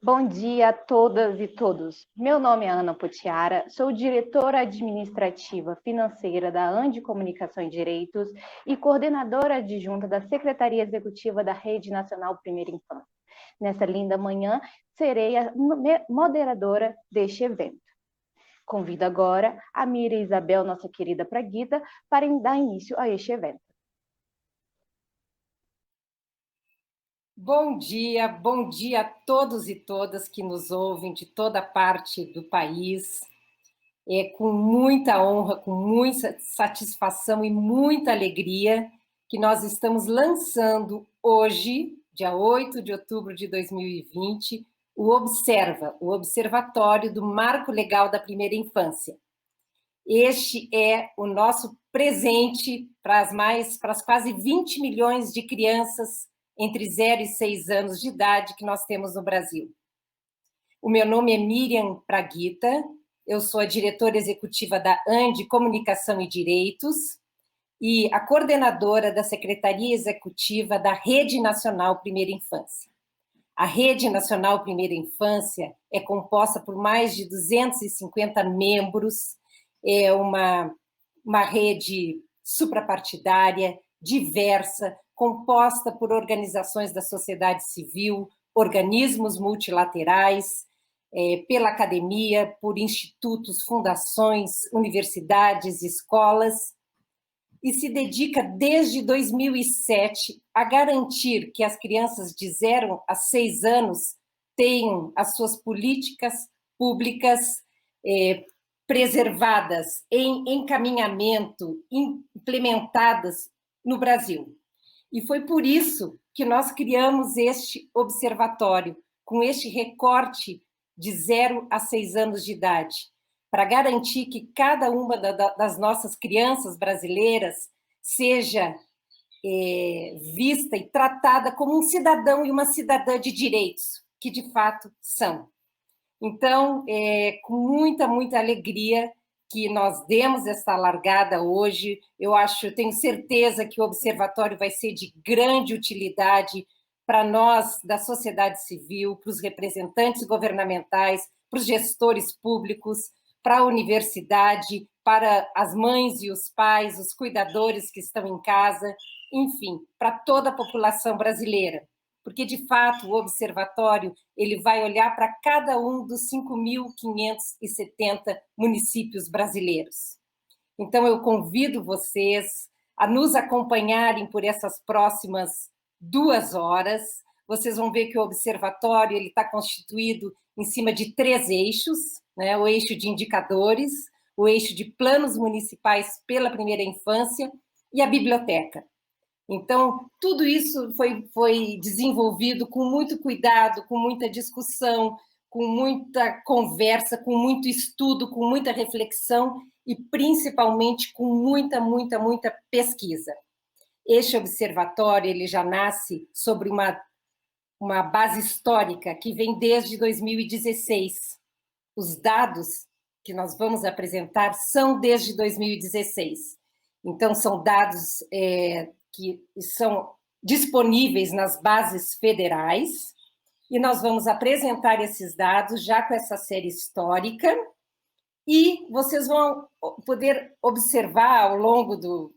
Bom dia a todas e todos. Meu nome é Ana Potiara, sou diretora administrativa financeira da ANDI Comunicação e Direitos e coordenadora adjunta da Secretaria Executiva da Rede Nacional Primeira Infância. Nessa linda manhã, serei a moderadora deste evento. Convido agora a Miriam Isabel, nossa querida Praguita, para dar início a este evento. Bom dia a todos e todas que nos ouvem de toda parte do país. É com muita honra, com muita satisfação e muita alegria que nós estamos lançando hoje, dia 8 de outubro de 2020, o Observa, o Observatório do Marco Legal da Primeira Infância. Este é o nosso presente para as quase 20 milhões de crianças entre 0 e 6 anos de idade que nós temos no Brasil. O meu nome é Miriam Praguita, eu sou a diretora executiva da ANDI Comunicação e Direitos e a coordenadora da Secretaria Executiva da Rede Nacional Primeira Infância. A Rede Nacional Primeira Infância é composta por mais de 250 membros, é uma rede suprapartidária, diversa, composta por organizações da sociedade civil, organismos multilaterais, pela academia, por institutos, fundações, universidades, escolas, e se dedica desde 2007 a garantir que as crianças de 0 a 6 anos tenham as suas políticas públicas preservadas, em encaminhamento, implementadas no Brasil. E foi por isso que nós criamos este observatório, com este recorte de 0 a 6 anos de idade, para garantir que cada uma das nossas crianças brasileiras seja vista e tratada como um cidadão e uma cidadã de direitos, que de fato são. Então, com muita alegria que nós demos essa largada hoje. Eu tenho certeza que o observatório vai ser de grande utilidade para nós da sociedade civil, para os representantes governamentais, para os gestores públicos, para a universidade, para as mães e os pais, os cuidadores que estão em casa, enfim, para toda a população brasileira. Porque, de fato, o observatório ele vai olhar para cada um dos 5.570 municípios brasileiros. Então, eu convido vocês a nos acompanharem por essas próximas 2 horas. Vocês vão ver que o observatório está constituído em cima de 3 eixos, né? O eixo de indicadores, o eixo de planos municipais pela primeira infância e a biblioteca. Então, tudo isso foi desenvolvido com muito cuidado, com muita discussão, com muita conversa, com muito estudo, com muita reflexão e, principalmente, com muita pesquisa. Este observatório ele já nasce sobre uma base histórica que vem desde 2016. Os dados que nós vamos apresentar são desde 2016. Então, são dados que são disponíveis nas bases federais, e nós vamos apresentar esses dados já com essa série histórica, e vocês vão poder observar ao longo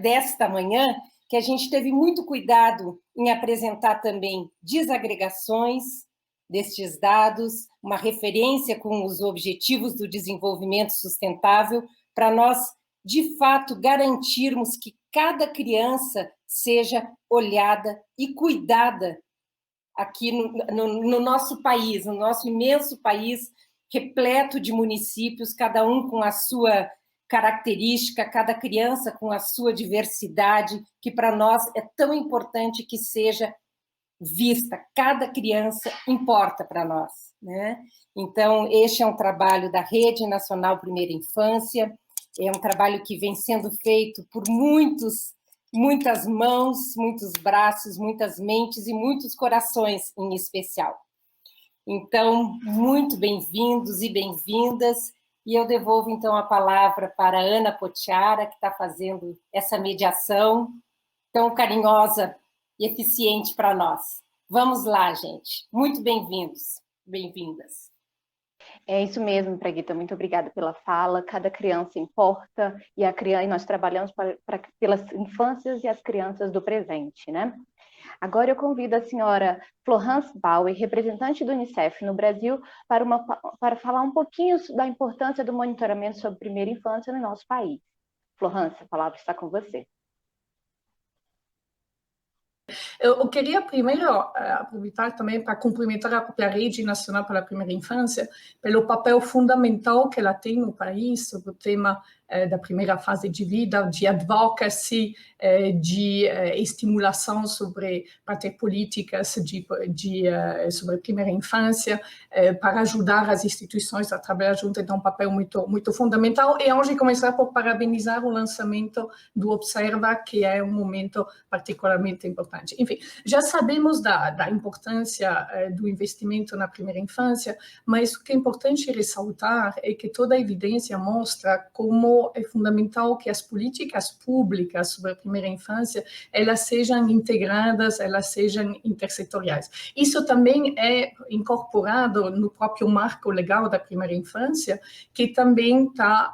desta manhã que a gente teve muito cuidado em apresentar também desagregações destes dados, uma referência com os Objetivos do Desenvolvimento Sustentável, para nós, de fato, garantirmos que cada criança seja olhada e cuidada aqui no nosso país, no nosso imenso país, repleto de municípios, cada um com a sua característica, cada criança com a sua diversidade, que para nós é tão importante que seja vista. Cada criança importa para nós, né? Então, este é um trabalho da Rede Nacional Primeira Infância, é um trabalho que vem sendo feito por muitas mãos, muitos braços, muitas mentes e muitos corações em especial. Então, muito bem-vindos e bem-vindas, e eu devolvo, então, a palavra para a Ana Potiara, que está fazendo essa mediação tão carinhosa e eficiente para nós. Vamos lá, gente. Muito bem-vindos, bem-vindas. É isso mesmo, Praguita, muito obrigada pela fala. Cada criança importa e nós trabalhamos pelas infâncias e as crianças do presente, né? Agora eu convido a senhora Florence Bauer, representante do Unicef no Brasil, para falar um pouquinho da importância do monitoramento sobre primeira infância no nosso país. Florence, a palavra está com você. Eu queria primeiro aproveitar também para cumprimentar a própria Rede Nacional para a Primeira Infância pelo papel fundamental que ela tem no país sobre o tema da primeira fase de vida, de advocacy, de estimulação para ter políticas sobre a primeira infância, para ajudar as instituições a trabalhar junto, então um papel muito fundamental. E hoje começar por parabenizar o lançamento do Observa, que é um momento particularmente importante. Enfim, já sabemos da importância do investimento na primeira infância, mas o que é importante ressaltar é que toda a evidência mostra como é fundamental que as políticas públicas sobre a primeira infância, elas sejam integradas, elas sejam intersetoriais. Isso também é incorporado no próprio marco legal da primeira infância, que também está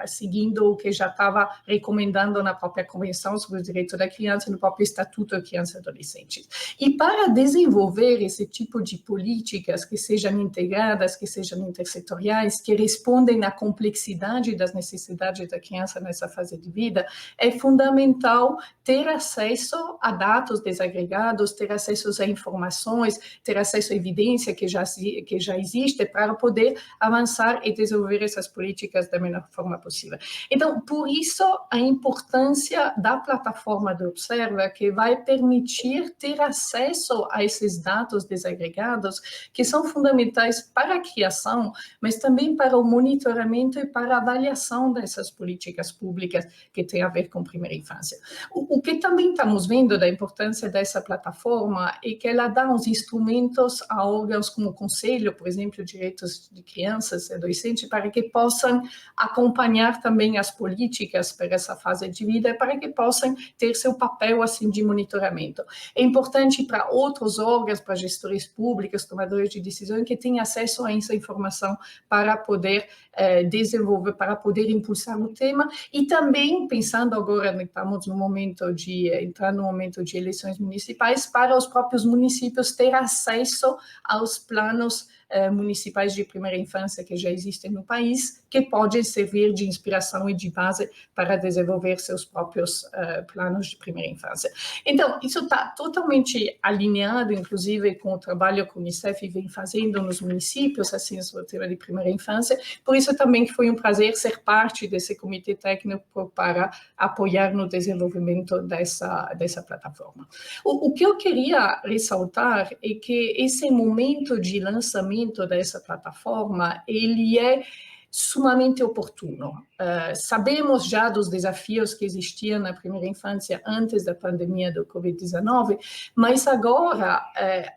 seguindo o que já estava recomendando na própria Convenção sobre os Direitos da Criança, no próprio Estatuto da Criança e Adolescente. E para desenvolver esse tipo de políticas que sejam integradas, que sejam intersetoriais, que respondem à complexidade das necessidades da criança nessa fase de vida, é fundamental ter acesso a dados desagregados, ter acesso a informações, ter acesso à evidência que já existe para poder avançar e desenvolver essas políticas da melhor forma possível. Então, por isso, a importância da plataforma do Observa, que vai permitir ter acesso a esses dados desagregados, que são fundamentais para a criação, mas também para o monitoramento e para a avaliação dessas políticas públicas que têm a ver com a primeira infância. O que também estamos vendo da importância dessa plataforma é que ela dá uns instrumentos a órgãos como o Conselho, por exemplo, de Direitos de Crianças e Adolescentes, para que possam acompanhar também as políticas para essa fase de vida e para que possam ter seu papel assim de monitoramento. É importante para outros órgãos, para gestores públicos, tomadores de decisão, que tenham acesso a essa informação para poder desenvolver, para poder impulsar o tema, e também, pensando agora, estamos no momento de entrar no momento de eleições municipais, para os próprios municípios ter acesso aos planos municipais de primeira infância que já existem no país, que podem servir de inspiração e de base para desenvolver seus próprios planos de primeira infância. Então, isso está totalmente alinhado, inclusive, com o trabalho que o Unicef vem fazendo nos municípios, assim, sobre o tema de primeira infância. Por isso também foi um prazer ser parte desse comitê técnico para apoiar no desenvolvimento dessa plataforma. O que eu queria ressaltar é que esse momento de lançamento dessa plataforma, ele é sumamente oportuno. Sabemos já dos desafios que existiam na primeira infância antes da pandemia do Covid-19, mas agora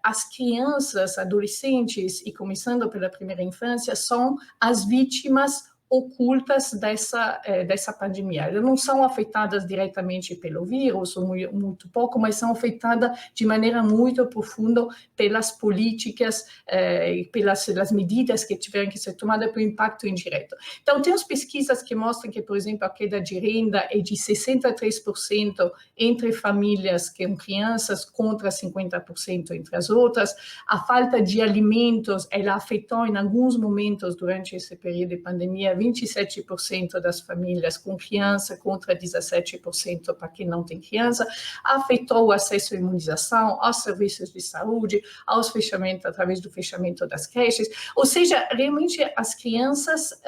as crianças, adolescentes e começando pela primeira infância são as vítimas ocultas dessa pandemia. Elas não são afetadas diretamente pelo vírus, ou muito pouco, mas são afetadas de maneira muito profunda pelas políticas, pelas medidas que tiveram que ser tomadas pelo impacto indireto. Então, temos pesquisas que mostram que, por exemplo, a queda de renda é de 63% entre famílias com crianças contra 50% entre as outras. A falta de alimentos, ela afetou em alguns momentos durante esse período de pandemia 27% das famílias com criança contra 17% para quem não tem criança, afetou o acesso à imunização, aos serviços de saúde, aos fechamentos, através do fechamento das creches. Ou seja, realmente as crianças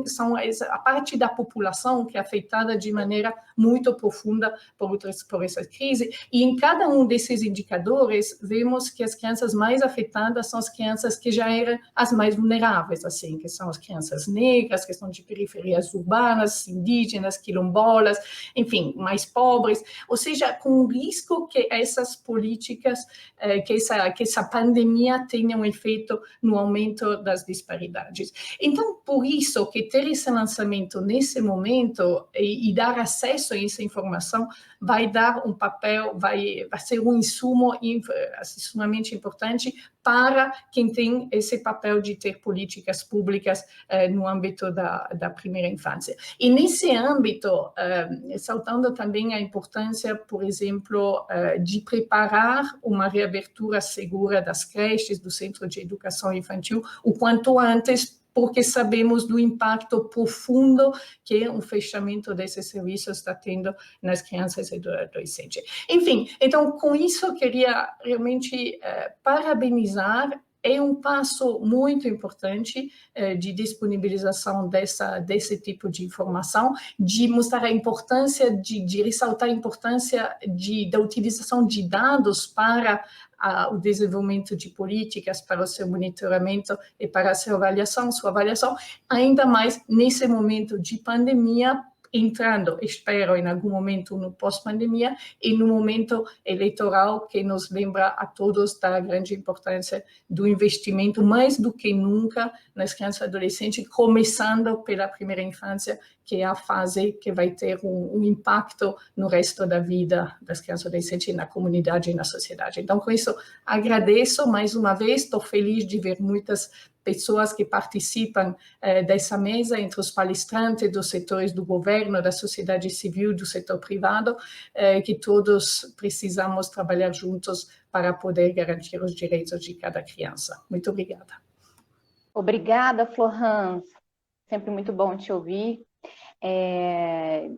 são a parte da população que é afetada de maneira muito profunda por essa crise, e em cada um desses indicadores vemos que as crianças mais afetadas são as crianças que já eram as mais vulneráveis, assim, que são as crianças negras, negras, questão de periferias urbanas, indígenas, quilombolas, enfim, mais pobres, ou seja, com o risco que essas políticas, que essa pandemia tenha um efeito no aumento das disparidades. Então, por isso que ter esse lançamento nesse momento e dar acesso a essa informação vai dar um papel, vai ser um insumo extremamente importante para quem tem esse papel de ter políticas públicas no âmbito da primeira infância. E nesse âmbito, saltando também a importância, por exemplo, de preparar uma reabertura segura das creches, do centro de educação infantil, o quanto antes, porque sabemos do impacto profundo que um fechamento desses serviços está tendo nas crianças e adolescentes. Enfim, então, com isso, eu queria realmente parabenizar. É um passo muito importante de disponibilização desse tipo de informação, de mostrar a importância, de ressaltar a importância da utilização de dados para o desenvolvimento de políticas, para o seu monitoramento e para a sua avaliação, ainda mais nesse momento de pandemia, entrando, espero, em algum momento no pós-pandemia e no momento eleitoral que nos lembra a todos da grande importância do investimento, mais do que nunca, nas crianças e adolescentes, começando pela primeira infância, que é a fase que vai ter um impacto no resto da vida das crianças e adolescentes, na comunidade e na sociedade. Então, com isso, agradeço mais uma vez, estou feliz de ver muitas pessoas que participam dessa mesa, entre os palestrantes dos setores do governo, da sociedade civil, do setor privado, que todos precisamos trabalhar juntos para poder garantir os direitos de cada criança. Muito obrigada. Obrigada, Florence. Sempre muito bom te ouvir.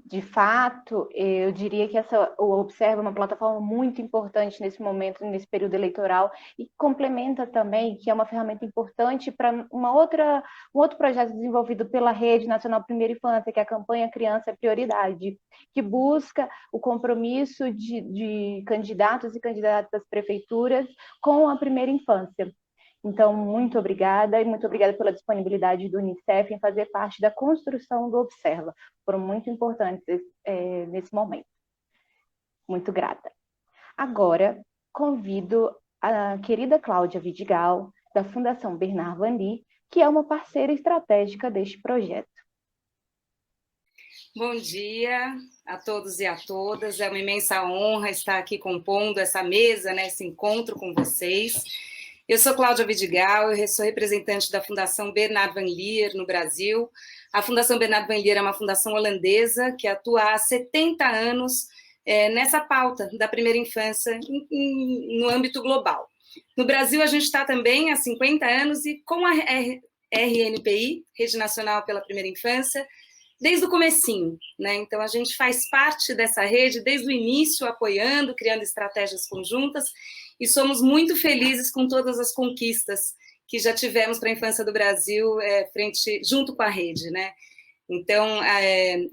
De fato, eu diria que o Observa é uma plataforma muito importante nesse momento, nesse período eleitoral, e complementa também que é uma ferramenta importante para um outro projeto desenvolvido pela Rede Nacional Primeira Infância, que é a campanha Criança é Prioridade, que busca o compromisso de candidatos e candidatas das prefeituras com a primeira infância. Então, muito obrigada, e muito obrigada pela disponibilidade do Unicef em fazer parte da construção do Observa. Foram muito importantes nesse momento. Muito grata. Agora, convido a querida Cláudia Vidigal, da Fundação Bernard Van Leer, que é uma parceira estratégica deste projeto. Bom dia a todos e a todas. É uma imensa honra estar aqui compondo essa mesa, esse encontro com vocês. Eu sou Cláudia Vidigal, eu sou representante da Fundação Bernard Van Leer no Brasil. A Fundação Bernard Van Leer é uma fundação holandesa que atua há 70 anos nessa pauta da primeira infância no âmbito global. No Brasil, a gente está também há 50 anos e com a RNPI, Rede Nacional pela Primeira Infância, desde o comecinho, Então, a gente faz parte dessa rede desde o início, apoiando, criando estratégias conjuntas, e somos muito felizes com todas as conquistas que já tivemos para a infância do Brasil junto com a rede, Então,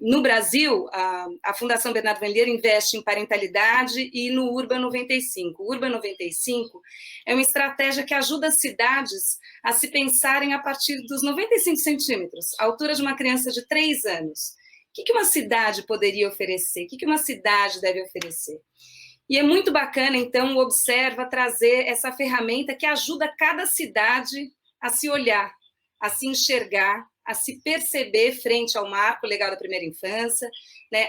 no Brasil, a Fundação Bernard Van Leer investe em parentalidade e no Urban 95. O Urban 95 é uma estratégia que ajuda as cidades a se pensarem a partir dos 95 centímetros, a altura de uma criança de 3 anos. O que uma cidade poderia oferecer? O que uma cidade deve oferecer? E é muito bacana, então, o Observa trazer essa ferramenta que ajuda cada cidade a se olhar, a se enxergar, a se perceber frente ao marco legal da primeira infância,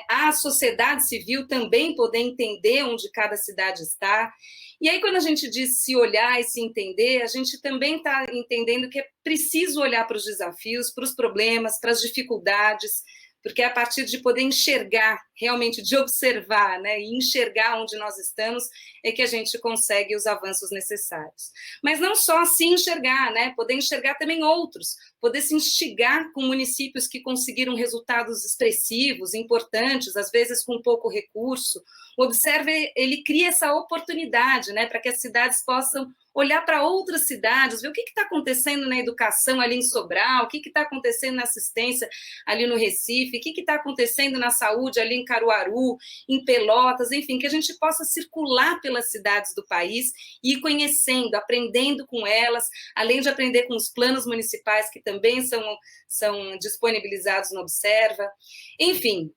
a sociedade civil também poder entender onde cada cidade está. E aí, quando a gente diz se olhar e se entender, a gente também está entendendo que é preciso olhar para os desafios, para os problemas, para as dificuldades, porque é a partir de poder enxergar, realmente de observar, e enxergar onde nós estamos, é que a gente consegue os avanços necessários. Mas não só se enxergar, poder enxergar também outros, poder se instigar com municípios que conseguiram resultados expressivos, importantes, às vezes com pouco recurso. O Observa, ele cria essa oportunidade, para que as cidades possam olhar para outras cidades, ver o que está acontecendo na educação ali em Sobral, o que está acontecendo na assistência ali no Recife, o que está acontecendo na saúde ali em Caruaru, em Pelotas, enfim, que a gente possa circular pelas cidades do país e ir conhecendo, aprendendo com elas, além de aprender com os planos municipais que também são disponibilizados no Observa. Enfim,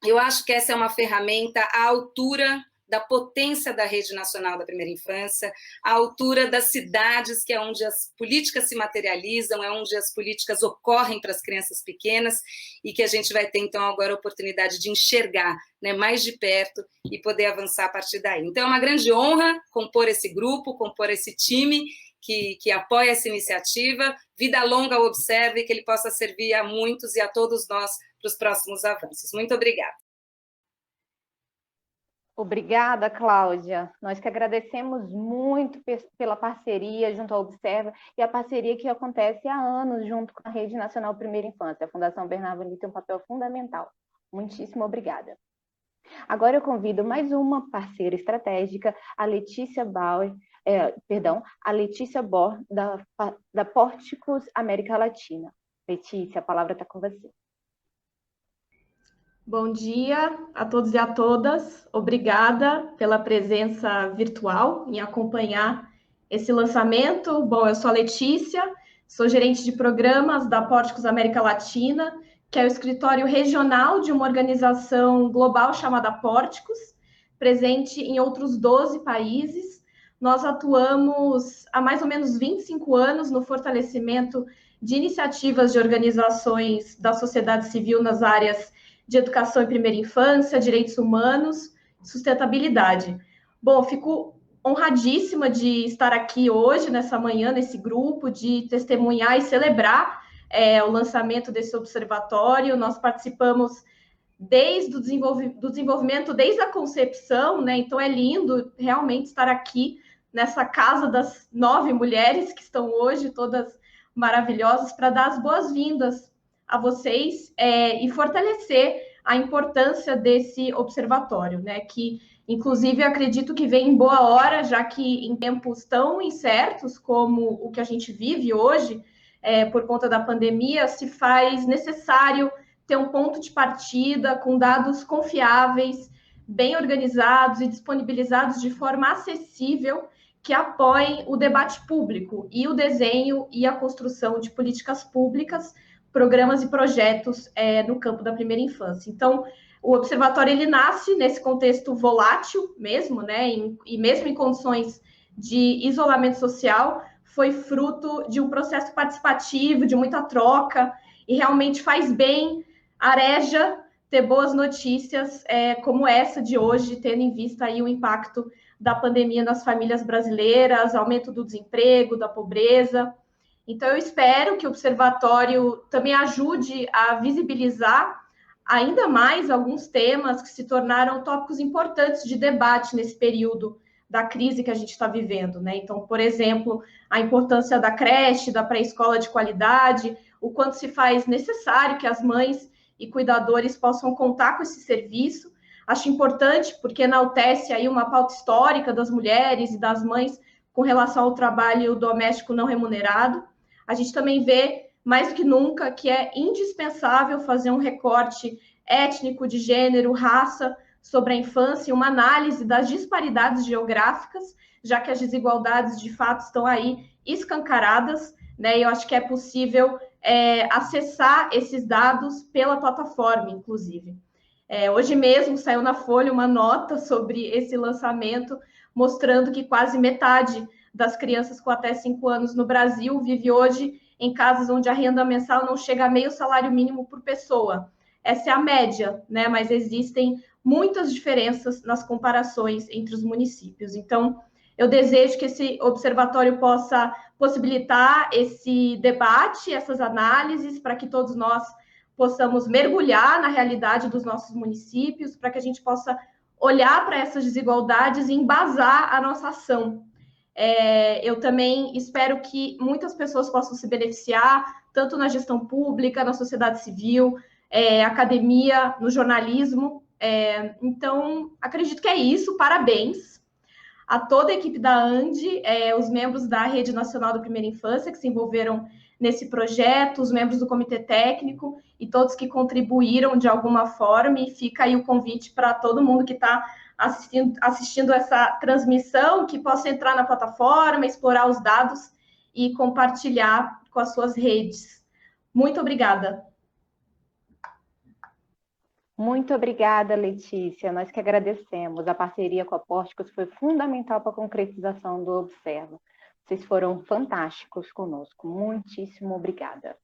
eu acho que essa é uma ferramenta à altura da potência da Rede Nacional da Primeira Infância, à altura das cidades, que é onde as políticas se materializam, é onde as políticas ocorrem para as crianças pequenas, e que a gente vai ter, então, agora a oportunidade de enxergar, né, mais de perto e poder avançar a partir daí. Então, é uma grande honra compor esse grupo, compor esse time que apoia essa iniciativa. Vida longa ao Observe, que ele possa servir a muitos e a todos nós para os próximos avanços. Muito obrigada. Obrigada, Cláudia. Nós que agradecemos muito pela parceria junto ao Observa e a parceria que acontece há anos junto com a Rede Nacional Primeira Infância. A Fundação Bernardo Lee tem um papel fundamental. Muitíssimo obrigada. Agora eu convido mais uma parceira estratégica, a Letícia Bor, da Pórticos América Latina. Letícia, a palavra está com você. Bom dia a todos e a todas. Obrigada pela presença virtual em acompanhar esse lançamento. Bom, eu sou a Letícia, sou gerente de programas da Pórticos América Latina, que é o escritório regional de uma organização global chamada Pórticos, presente em outros 12 países. Nós atuamos há mais ou menos 25 anos no fortalecimento de iniciativas de organizações da sociedade civil nas áreas de educação e primeira infância, direitos humanos, sustentabilidade. Bom, fico honradíssima de estar aqui hoje, nessa manhã, nesse grupo, de testemunhar e celebrar o lançamento desse observatório. Nós participamos desde o desenvolvimento, desde a concepção, né? Então é lindo realmente estar aqui nessa casa das 9 mulheres que estão hoje, todas maravilhosas, para dar as boas-vindas a vocês e fortalecer a importância desse observatório, né? Que, inclusive, eu acredito que vem em boa hora, já que em tempos tão incertos como o que a gente vive hoje, por conta da pandemia, se faz necessário ter um ponto de partida com dados confiáveis, bem organizados e disponibilizados de forma acessível, que apoiem o debate público e o desenho e a construção de políticas públicas, programas e projetos no campo da primeira infância. Então, o observatório ele nasce nesse contexto volátil mesmo, né? E mesmo em condições de isolamento social, foi fruto de um processo participativo, de muita troca, e realmente faz bem, areja, ter boas notícias como essa de hoje, tendo em vista aí o impacto da pandemia nas famílias brasileiras, aumento do desemprego, da pobreza. Então, eu espero que o observatório também ajude a visibilizar ainda mais alguns temas que se tornaram tópicos importantes de debate nesse período da crise que a gente está vivendo, né? Então, por exemplo, a importância da creche, da pré-escola de qualidade, o quanto se faz necessário que as mães e cuidadores possam contar com esse serviço. Acho importante porque enaltece aí uma pauta histórica das mulheres e das mães com relação ao trabalho doméstico não remunerado. A gente também vê, mais do que nunca, que é indispensável fazer um recorte étnico, de gênero, raça, sobre a infância, uma análise das disparidades geográficas, já que as desigualdades, de fato, estão aí escancaradas, né? E eu acho que é possível acessar esses dados pela plataforma, inclusive. Hoje mesmo saiu na Folha uma nota sobre esse lançamento, mostrando que quase metade das crianças com até 5 anos no Brasil vive hoje em casas onde a renda mensal não chega a meio salário mínimo por pessoa. Essa é a média, né? Mas existem muitas diferenças nas comparações entre os municípios. Então, eu desejo que esse observatório possa possibilitar esse debate, essas análises, para que todos nós possamos mergulhar na realidade dos nossos municípios, para que a gente possa olhar para essas desigualdades e embasar a nossa ação. Eu também espero que muitas pessoas possam se beneficiar, tanto na gestão pública, na sociedade civil, academia, no jornalismo. Então, acredito que é isso, parabéns. a toda a equipe da ANDI, os membros da Rede Nacional da Primeira Infância que se envolveram nesse projeto, os membros do comitê técnico e todos que contribuíram de alguma forma, e fica aí o convite para todo mundo que está assistindo essa transmissão, que possa entrar na plataforma, explorar os dados e compartilhar com as suas redes. Muito obrigada. Muito obrigada, Letícia. Nós que agradecemos. A parceria com a Pórticos foi fundamental para a concretização do Observa. Vocês foram fantásticos conosco. Muitíssimo obrigada.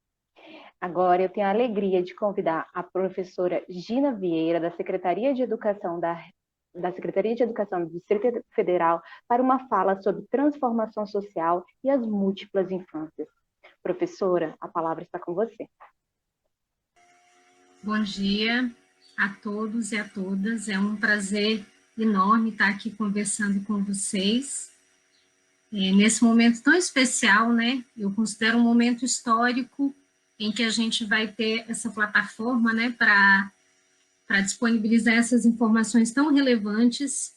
Agora eu tenho a alegria de convidar a professora Gina Vieira, da Secretaria de Educação do Distrito Federal, para uma fala sobre transformação social e as múltiplas infâncias. Professora, a palavra está com você. Bom dia a todos e a todas. É um prazer enorme estar aqui conversando com vocês. Nesse momento tão especial, né? Eu considero um momento histórico em que a gente vai ter essa plataforma, né, para disponibilizar essas informações tão relevantes.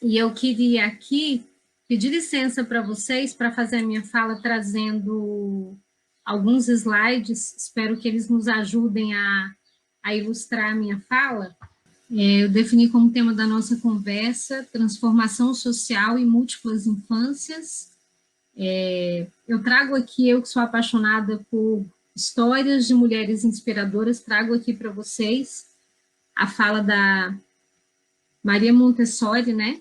E eu queria aqui pedir licença para vocês para fazer a minha fala trazendo alguns slides. Espero que eles nos ajudem a ilustrar a minha fala. Eu defini como tema da nossa conversa transformação social e múltiplas infâncias. Eu trago aqui, eu que sou apaixonada por histórias de mulheres inspiradoras, trago aqui para vocês a fala da Maria Montessori, né,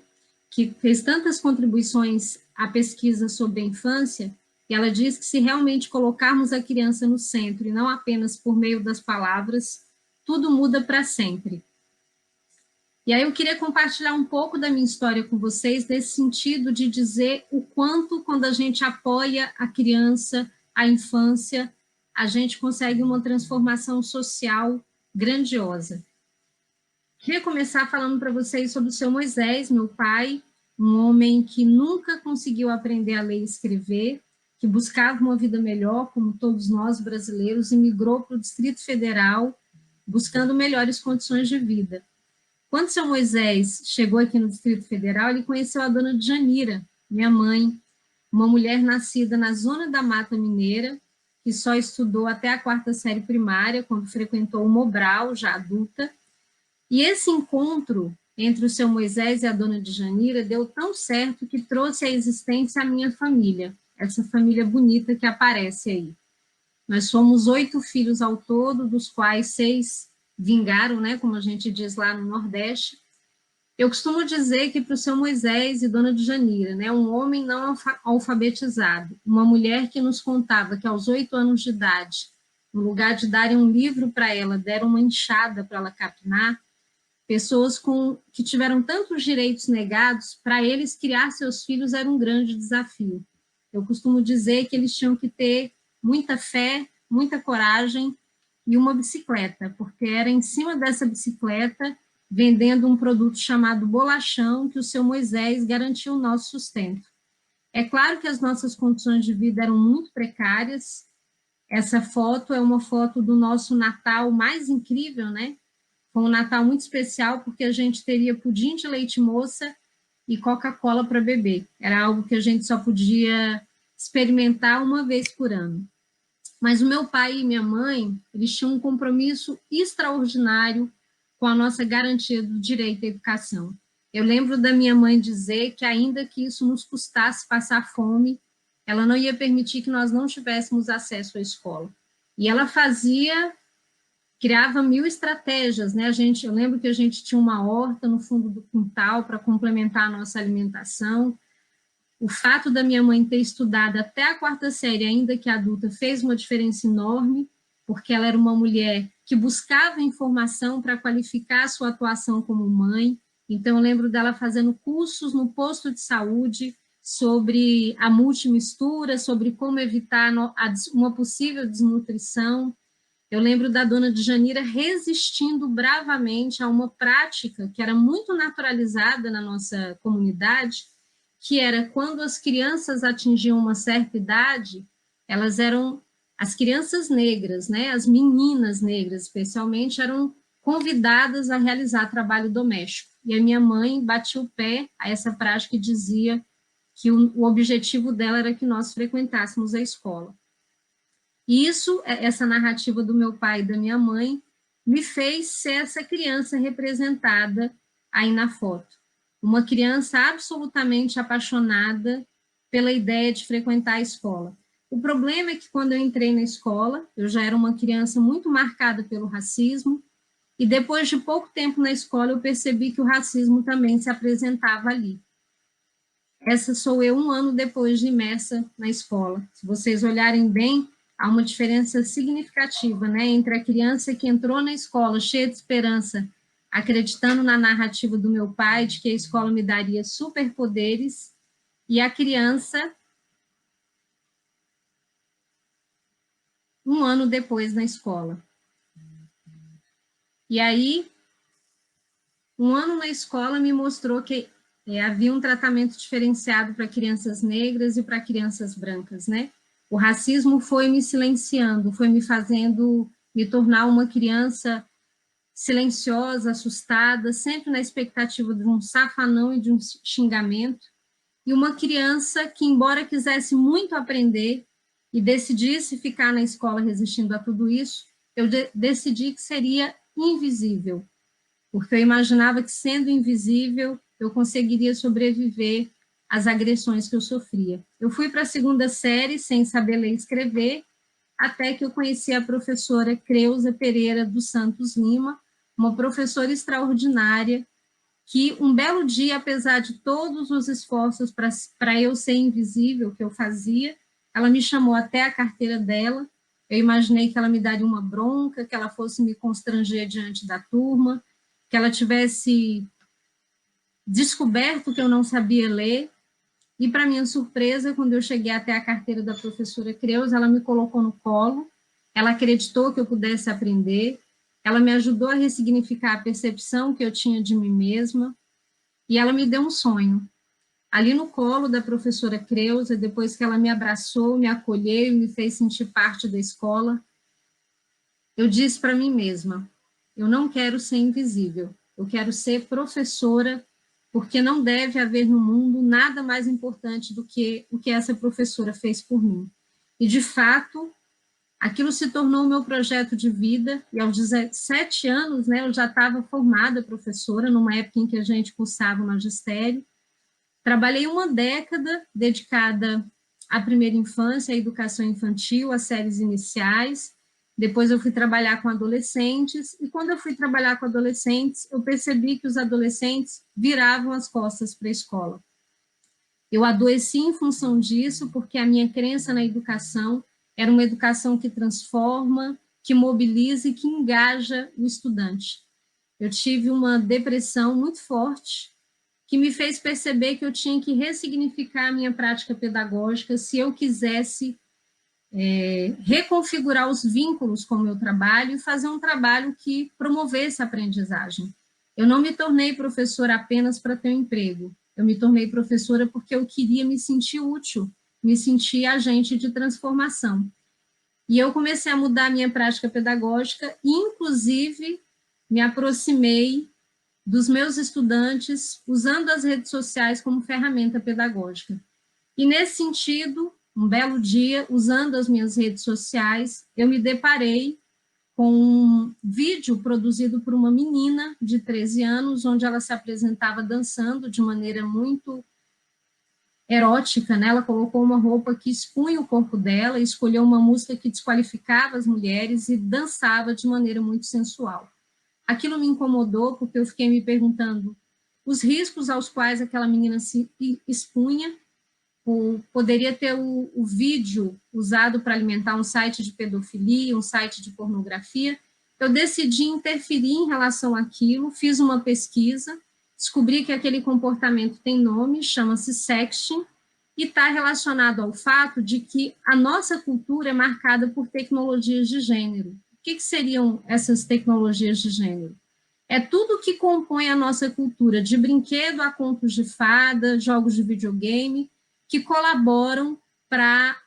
que fez tantas contribuições à pesquisa sobre a infância, e ela diz que se realmente colocarmos a criança no centro, e não apenas por meio das palavras, tudo muda para sempre. E aí eu queria compartilhar um pouco da minha história com vocês, nesse sentido de dizer o quanto, quando a gente apoia a criança, a infância, a gente consegue uma transformação social grandiosa. Queria começar falando para vocês sobre o seu Moisés, meu pai, um homem que nunca conseguiu aprender a ler e escrever, que buscava uma vida melhor, como todos nós brasileiros, e migrou para o Distrito Federal, buscando melhores condições de vida. Quando seu Moisés chegou aqui no Distrito Federal, ele conheceu a dona Djanira, minha mãe, uma mulher nascida na zona da Mata Mineira, que só estudou até a 4ª série primária, quando frequentou o Mobral, já adulta. E esse encontro entre o seu Moisés e a dona Djanira deu tão certo que trouxe à existência a minha família, essa família bonita que aparece aí. Nós somos 8 filhos ao todo, dos quais 6 vingaram, né, como a gente diz lá no Nordeste. Eu costumo dizer que para o seu Moisés e dona Djanira, né, um homem não alfabetizado, uma mulher que nos contava que aos 8 anos de idade, no lugar de darem um livro para ela, deram uma enxada para ela capinar, pessoas que tiveram tantos direitos negados, para eles criar seus filhos era um grande desafio. Eu costumo dizer que eles tinham que ter muita fé, muita coragem e uma bicicleta, porque era em cima dessa bicicleta, vendendo um produto chamado bolachão, que o seu Moisés garantiu o nosso sustento. É claro que as nossas condições de vida eram muito precárias. Essa foto é uma foto do nosso Natal mais incrível, né? Foi um Natal muito especial, porque a gente teria pudim de leite moça e Coca-Cola para beber. Era algo que a gente só podia experimentar uma vez por ano. Mas o meu pai e minha mãe, eles tinham um compromisso extraordinário com a nossa garantia do direito à educação. Eu lembro da minha mãe dizer que, ainda que isso nos custasse passar fome, ela não ia permitir que nós não tivéssemos acesso à escola. E ela criava 1000 estratégias, né? Eu lembro que a gente tinha uma horta no fundo do quintal para complementar a nossa alimentação. O fato da minha mãe ter estudado até a 4ª série, ainda que adulta, fez uma diferença enorme, porque ela era uma mulher que buscava informação para qualificar a sua atuação como mãe. Então, eu lembro dela fazendo cursos no posto de saúde sobre a multimistura, sobre como evitar uma possível desnutrição. Eu lembro da dona Djanira resistindo bravamente a uma prática que era muito naturalizada na nossa comunidade, que era quando as crianças atingiam uma certa idade, elas eram, as crianças negras, né, as meninas negras especialmente, eram convidadas a realizar trabalho doméstico. e a minha mãe batia o pé a essa prática e dizia que o objetivo dela era que nós frequentássemos a escola. E isso, essa narrativa do meu pai e da minha mãe, me fez ser essa criança representada aí na foto. Uma criança absolutamente apaixonada pela ideia de frequentar a escola. O problema é que quando eu entrei na escola, eu já era uma criança muito marcada pelo racismo, e depois de pouco tempo na escola, eu percebi que o racismo também se apresentava ali. Essa sou eu 1 ano depois de imersa na escola. Se vocês olharem bem, há uma diferença significativa, né, entre a criança que entrou na escola cheia de esperança, acreditando na narrativa do meu pai, de que a escola me daria superpoderes, e a criança 1 ano depois na escola. E aí, 1 ano na escola me mostrou que havia um tratamento diferenciado para crianças negras e para crianças brancas, né? O racismo foi me silenciando, foi me fazendo me tornar uma criança silenciosa, assustada, sempre na expectativa de um safanão e de um xingamento, e uma criança que, embora quisesse muito aprender e decidisse ficar na escola resistindo a tudo isso, eu decidi que seria invisível, porque eu imaginava que, sendo invisível, eu conseguiria sobreviver às agressões que eu sofria. Eu fui para a 2ª série sem saber ler e escrever, até que eu conheci a professora Creuza Pereira dos Santos Lima, uma professora extraordinária, que um belo dia, apesar de todos os esforços para eu ser invisível que eu fazia, ela me chamou até a carteira dela. Eu imaginei que ela me daria uma bronca, que ela fosse me constranger diante da turma, que ela tivesse descoberto que eu não sabia ler, e, para minha surpresa, quando eu cheguei até a carteira da professora Creuza, ela me colocou no colo, ela acreditou que eu pudesse aprender, ela me ajudou a ressignificar a percepção que eu tinha de mim mesma, e ela me deu um sonho. Ali no colo da professora Creuza, depois que ela me abraçou, me acolheu e me fez sentir parte da escola, eu disse para mim mesma, eu não quero ser invisível, eu quero ser professora, porque não deve haver no mundo nada mais importante do que o que essa professora fez por mim. E, de fato, aquilo se tornou o meu projeto de vida, e aos 17 anos, né, eu já estava formada professora, numa época em que a gente cursava o magistério. Trabalhei 1 década dedicada à primeira infância, à educação infantil, às séries iniciais. Depois eu fui trabalhar com adolescentes, e quando eu fui trabalhar com adolescentes, eu percebi que os adolescentes viravam as costas para a escola. Eu adoeci em função disso, porque a minha crença na educação era uma educação que transforma, que mobiliza e que engaja o estudante. Eu tive uma depressão muito forte, que me fez perceber que eu tinha que ressignificar a minha prática pedagógica se eu quisesse reconfigurar os vínculos com o meu trabalho e fazer um trabalho que promovesse a aprendizagem. Eu não me tornei professora apenas para ter um emprego, eu me tornei professora porque eu queria me sentir útil, me sentir agente de transformação. E eu comecei a mudar a minha prática pedagógica e, inclusive, me aproximei dos meus estudantes usando as redes sociais como ferramenta pedagógica. E, nesse sentido, um belo dia, usando as minhas redes sociais, eu me deparei com um vídeo produzido por uma menina de 13 anos, onde ela se apresentava dançando de maneira muito erótica, né? Ela colocou uma roupa que expunha o corpo dela, escolheu uma música que desqualificava as mulheres e dançava de maneira muito sensual. Aquilo me incomodou, porque eu fiquei me perguntando os riscos aos quais aquela menina se expunha. Poderia ter o vídeo usado para alimentar um site de pedofilia, um site de pornografia. Eu decidi interferir em relação àquilo, fiz uma pesquisa, descobri que aquele comportamento tem nome, chama-se sexting, e está relacionado ao fato de que a nossa cultura é marcada por tecnologias de gênero. O que seriam essas tecnologias de gênero? É tudo que compõe a nossa cultura, de brinquedo a contos de fada, jogos de videogame, que colaboram para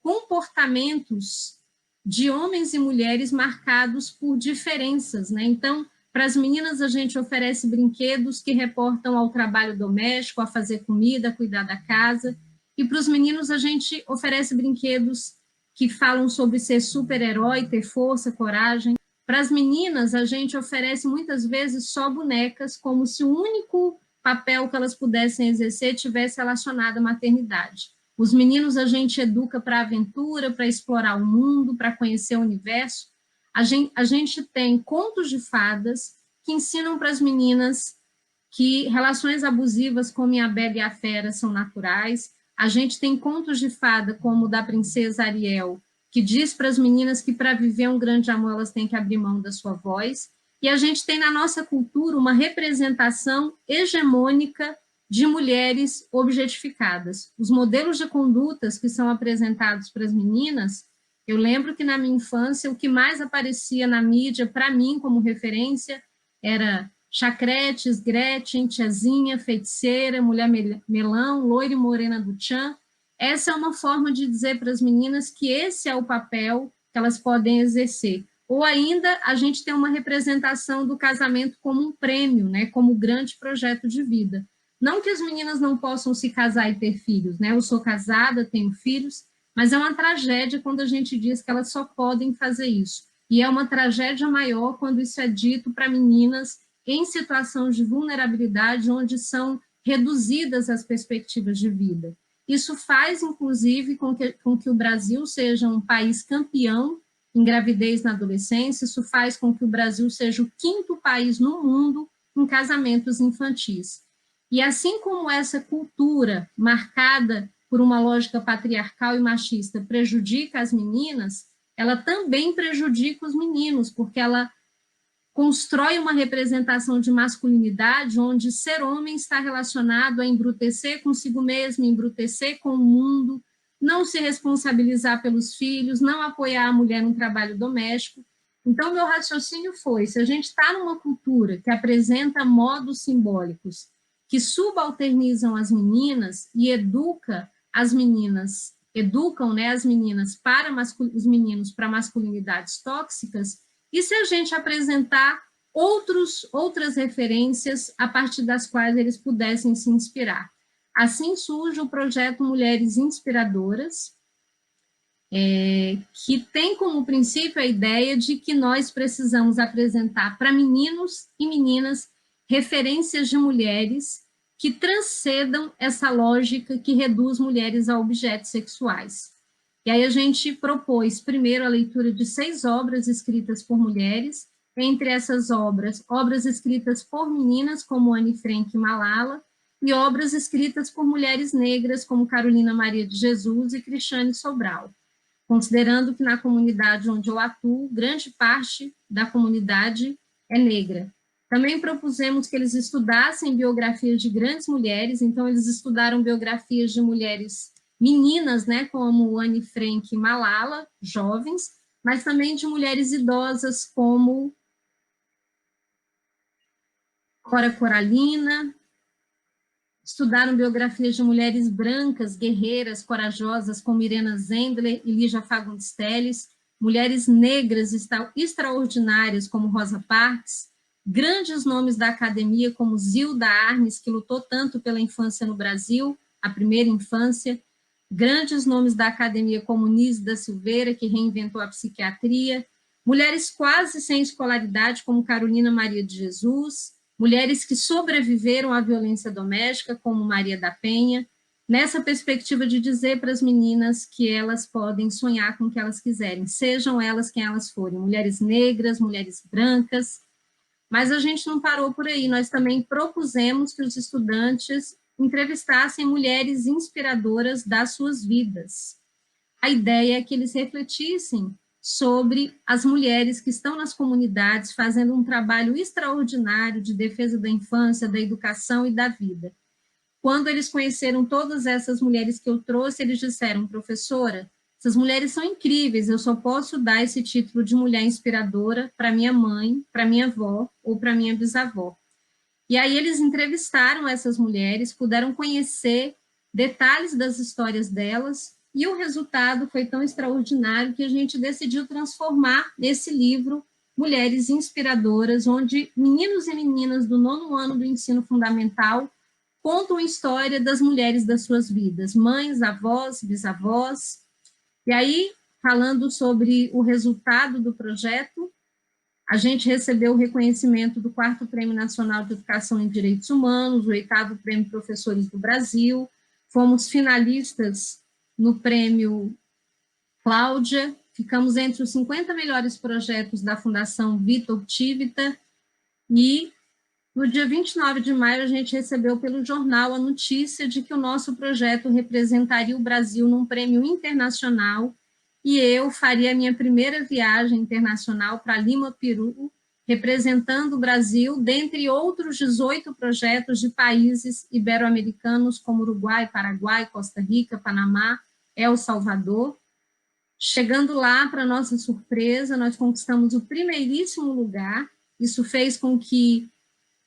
comportamentos de homens e mulheres marcados por diferenças, né? Então, Para as meninas, a gente oferece brinquedos que reportam ao trabalho doméstico, a fazer comida, a cuidar da casa. E para os meninos, a gente oferece brinquedos que falam sobre ser super-herói, ter força, coragem. Para as meninas, a gente oferece muitas vezes só bonecas, como se o único papel que elas pudessem exercer tivesse relacionado à maternidade. Os meninos a gente educa para a aventura, para explorar o mundo, para conhecer o universo. A gente tem contos de fadas que ensinam para as meninas que relações abusivas como a Bela e a Fera são naturais. A gente tem contos de fada como o da princesa Ariel, que diz para as meninas que para viver um grande amor elas têm que abrir mão da sua voz. E a gente tem na nossa cultura uma representação hegemônica de mulheres objetificadas. Os modelos de condutas que são apresentados para as meninas, eu lembro que na minha infância o que mais aparecia na mídia para mim como referência era Chacretes, Gretchen, Tiazinha, Feiticeira, Mulher Melão, Loira e Morena do Tchan. Essa é uma forma de dizer para as meninas que esse é o papel que elas podem exercer. Ou ainda, a gente tem uma representação do casamento como um prêmio, né, como grande projeto de vida. Não que as meninas não possam se casar e ter filhos, né? Eu sou casada, tenho filhos, mas é uma tragédia quando a gente diz que elas só podem fazer isso. E é uma tragédia maior quando isso é dito para meninas em situação de vulnerabilidade, onde são reduzidas as perspectivas de vida. Isso faz, inclusive, com que o Brasil seja um país campeão em gravidez na adolescência, isso faz com que o Brasil seja o 5º país no mundo em casamentos infantis. E assim como essa cultura marcada por uma lógica patriarcal e machista prejudica as meninas, ela também prejudica os meninos, porque ela constrói uma representação de masculinidade onde ser homem está relacionado a embrutecer consigo mesmo, embrutecer com o mundo, não se responsabilizar pelos filhos, não apoiar a mulher no trabalho doméstico. Então, meu raciocínio foi, se a gente está numa cultura que apresenta modos simbólicos que subalternizam as meninas e educam, né, as meninas para os meninos para masculinidades tóxicas, e se a gente apresentar outras referências a partir das quais eles pudessem se inspirar. Assim surge o projeto Mulheres Inspiradoras, que tem como princípio a ideia de que nós precisamos apresentar para meninos e meninas referências de mulheres que transcendam essa lógica que reduz mulheres a objetos sexuais. E aí a gente propôs, primeiro, a leitura de 6 obras escritas por mulheres, entre essas obras escritas por meninas, como Anne Frank e Malala, e obras escritas por mulheres negras, como Carolina Maria de Jesus e Cristiane Sobral, considerando que na comunidade onde eu atuo, grande parte da comunidade é negra. Também propusemos que eles estudassem biografias de grandes mulheres, então eles estudaram biografias de mulheres meninas, né, como Anne Frank e Malala, jovens, mas também de mulheres idosas, como Cora Coralina. Estudaram biografias de mulheres brancas, guerreiras, corajosas, como Irena Zendler e Lígia Fagundes Telles, mulheres negras extraordinárias, como Rosa Parks, grandes nomes da academia, como Zilda Arnes, que lutou tanto pela infância no Brasil, a primeira infância, grandes nomes da academia, como Nise da Silveira, que reinventou a psiquiatria, mulheres quase sem escolaridade, como Carolina Maria de Jesus, mulheres que sobreviveram à violência doméstica, como Maria da Penha, nessa perspectiva de dizer para as meninas que elas podem sonhar com o que elas quiserem, sejam elas quem elas forem, mulheres negras, mulheres brancas. Mas a gente não parou por aí, nós também propusemos que os estudantes entrevistassem mulheres inspiradoras das suas vidas. A ideia é que eles refletissem sobre as mulheres que estão nas comunidades fazendo um trabalho extraordinário de defesa da infância, da educação e da vida. Quando eles conheceram todas essas mulheres que eu trouxe, eles disseram, professora, essas mulheres são incríveis, eu só posso dar esse título de mulher inspiradora para minha mãe, para minha avó ou para minha bisavó. E aí eles entrevistaram essas mulheres, puderam conhecer detalhes das histórias delas, e o resultado foi tão extraordinário que a gente decidiu transformar esse livro Mulheres Inspiradoras, onde meninos e meninas do 9º ano do ensino fundamental contam a história das mulheres das suas vidas, mães, avós, bisavós. E aí, falando sobre o resultado do projeto, a gente recebeu o reconhecimento do 4º Prêmio Nacional de Educação em Direitos Humanos, o 8º Prêmio Professores do Brasil, fomos finalistas no Prêmio Cláudia, ficamos entre os 50 melhores projetos da Fundação Vitor Tivita, e no dia 29 de maio a gente recebeu pelo jornal a notícia de que o nosso projeto representaria o Brasil num prêmio internacional, e eu faria a minha primeira viagem internacional para Lima, Peru, representando o Brasil, dentre outros 18 projetos de países ibero-americanos como Uruguai, Paraguai, Costa Rica, Panamá, El Salvador. Chegando lá, para nossa surpresa, nós conquistamos o primeiríssimo lugar. Isso fez com que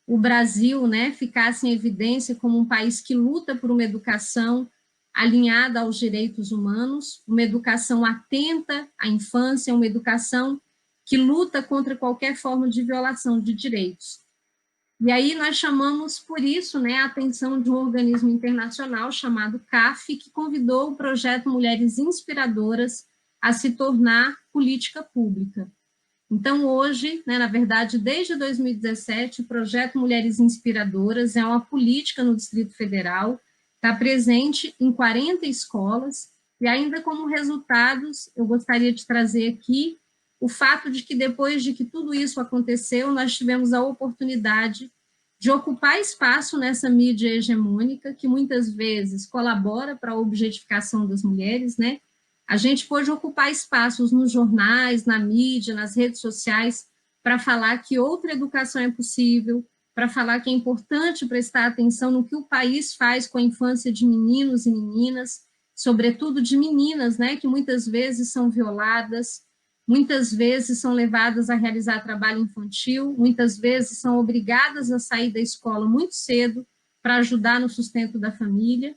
o Brasil, né, ficasse em evidência como um país que luta por uma educação alinhada aos direitos humanos, uma educação atenta à infância, uma educação que luta contra qualquer forma de violação de direitos. E aí nós chamamos, por isso, né, a atenção de um organismo internacional chamado CAF, que convidou o projeto Mulheres Inspiradoras a se tornar política pública. Então, hoje, né, na verdade, desde 2017, o projeto Mulheres Inspiradoras é uma política no Distrito Federal, está presente em 40 escolas, e ainda como resultados, eu gostaria de trazer aqui o fato de que depois de que tudo isso aconteceu, nós tivemos a oportunidade de ocupar espaço nessa mídia hegemônica, que muitas vezes colabora para a objetificação das mulheres, né? A gente pôde ocupar espaços nos jornais, na mídia, nas redes sociais, para falar que outra educação é possível, para falar que é importante prestar atenção no que o país faz com a infância de meninos e meninas, sobretudo de meninas, né, que muitas vezes são violadas, muitas vezes são levadas a realizar trabalho infantil, muitas vezes são obrigadas a sair da escola muito cedo para ajudar no sustento da família.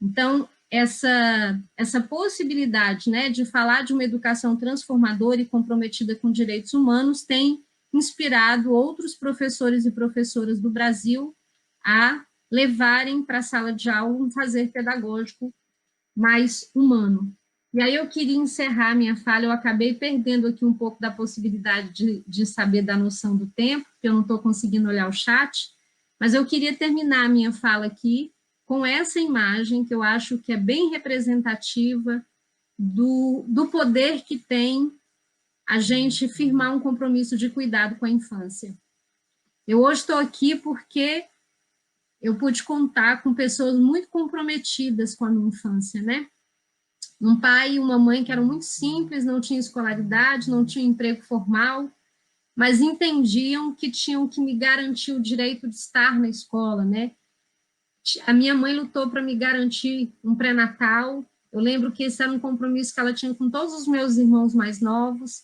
Então, essa possibilidade, né, de falar de uma educação transformadora e comprometida com direitos humanos tem inspirado outros professores e professoras do Brasil a levarem para a sala de aula um fazer pedagógico mais humano. E aí eu queria encerrar minha fala, eu acabei perdendo aqui um pouco da possibilidade de saber da noção do tempo, porque eu não estou conseguindo olhar o chat, mas eu queria terminar a minha fala aqui com essa imagem, que eu acho que é bem representativa do poder que tem a gente firmar um compromisso de cuidado com a infância. Eu hoje estou aqui porque eu pude contar com pessoas muito comprometidas com a minha infância, né? Um pai e uma mãe que eram muito simples, não tinham escolaridade, não tinham emprego formal, mas entendiam que tinham que me garantir o direito de estar na escola, né? A minha mãe lutou para me garantir um pré-natal. Eu lembro que esse era um compromisso que ela tinha com todos os meus irmãos mais novos.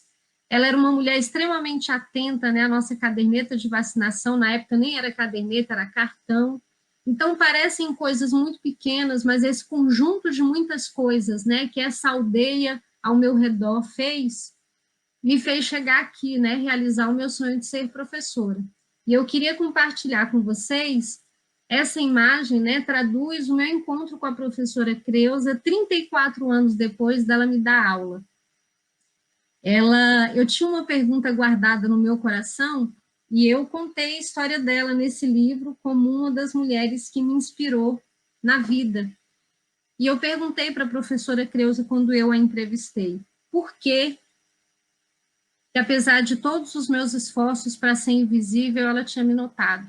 Ela era uma mulher extremamente atenta, né, à nossa caderneta de vacinação. Na época nem era caderneta, era cartão. Então, parecem coisas muito pequenas, mas esse conjunto de muitas coisas, né, que essa aldeia ao meu redor fez, me fez chegar aqui, né, realizar o meu sonho de ser professora. E eu queria compartilhar com vocês essa imagem, né, traduz o meu encontro com a professora Creuza 34 anos depois dela me dar aula. Eu tinha uma pergunta guardada no meu coração e eu contei a história dela nesse livro como uma das mulheres que me inspirou na vida. E eu perguntei para a professora Creuza quando eu a entrevistei, por que, apesar de todos os meus esforços para ser invisível, ela tinha me notado.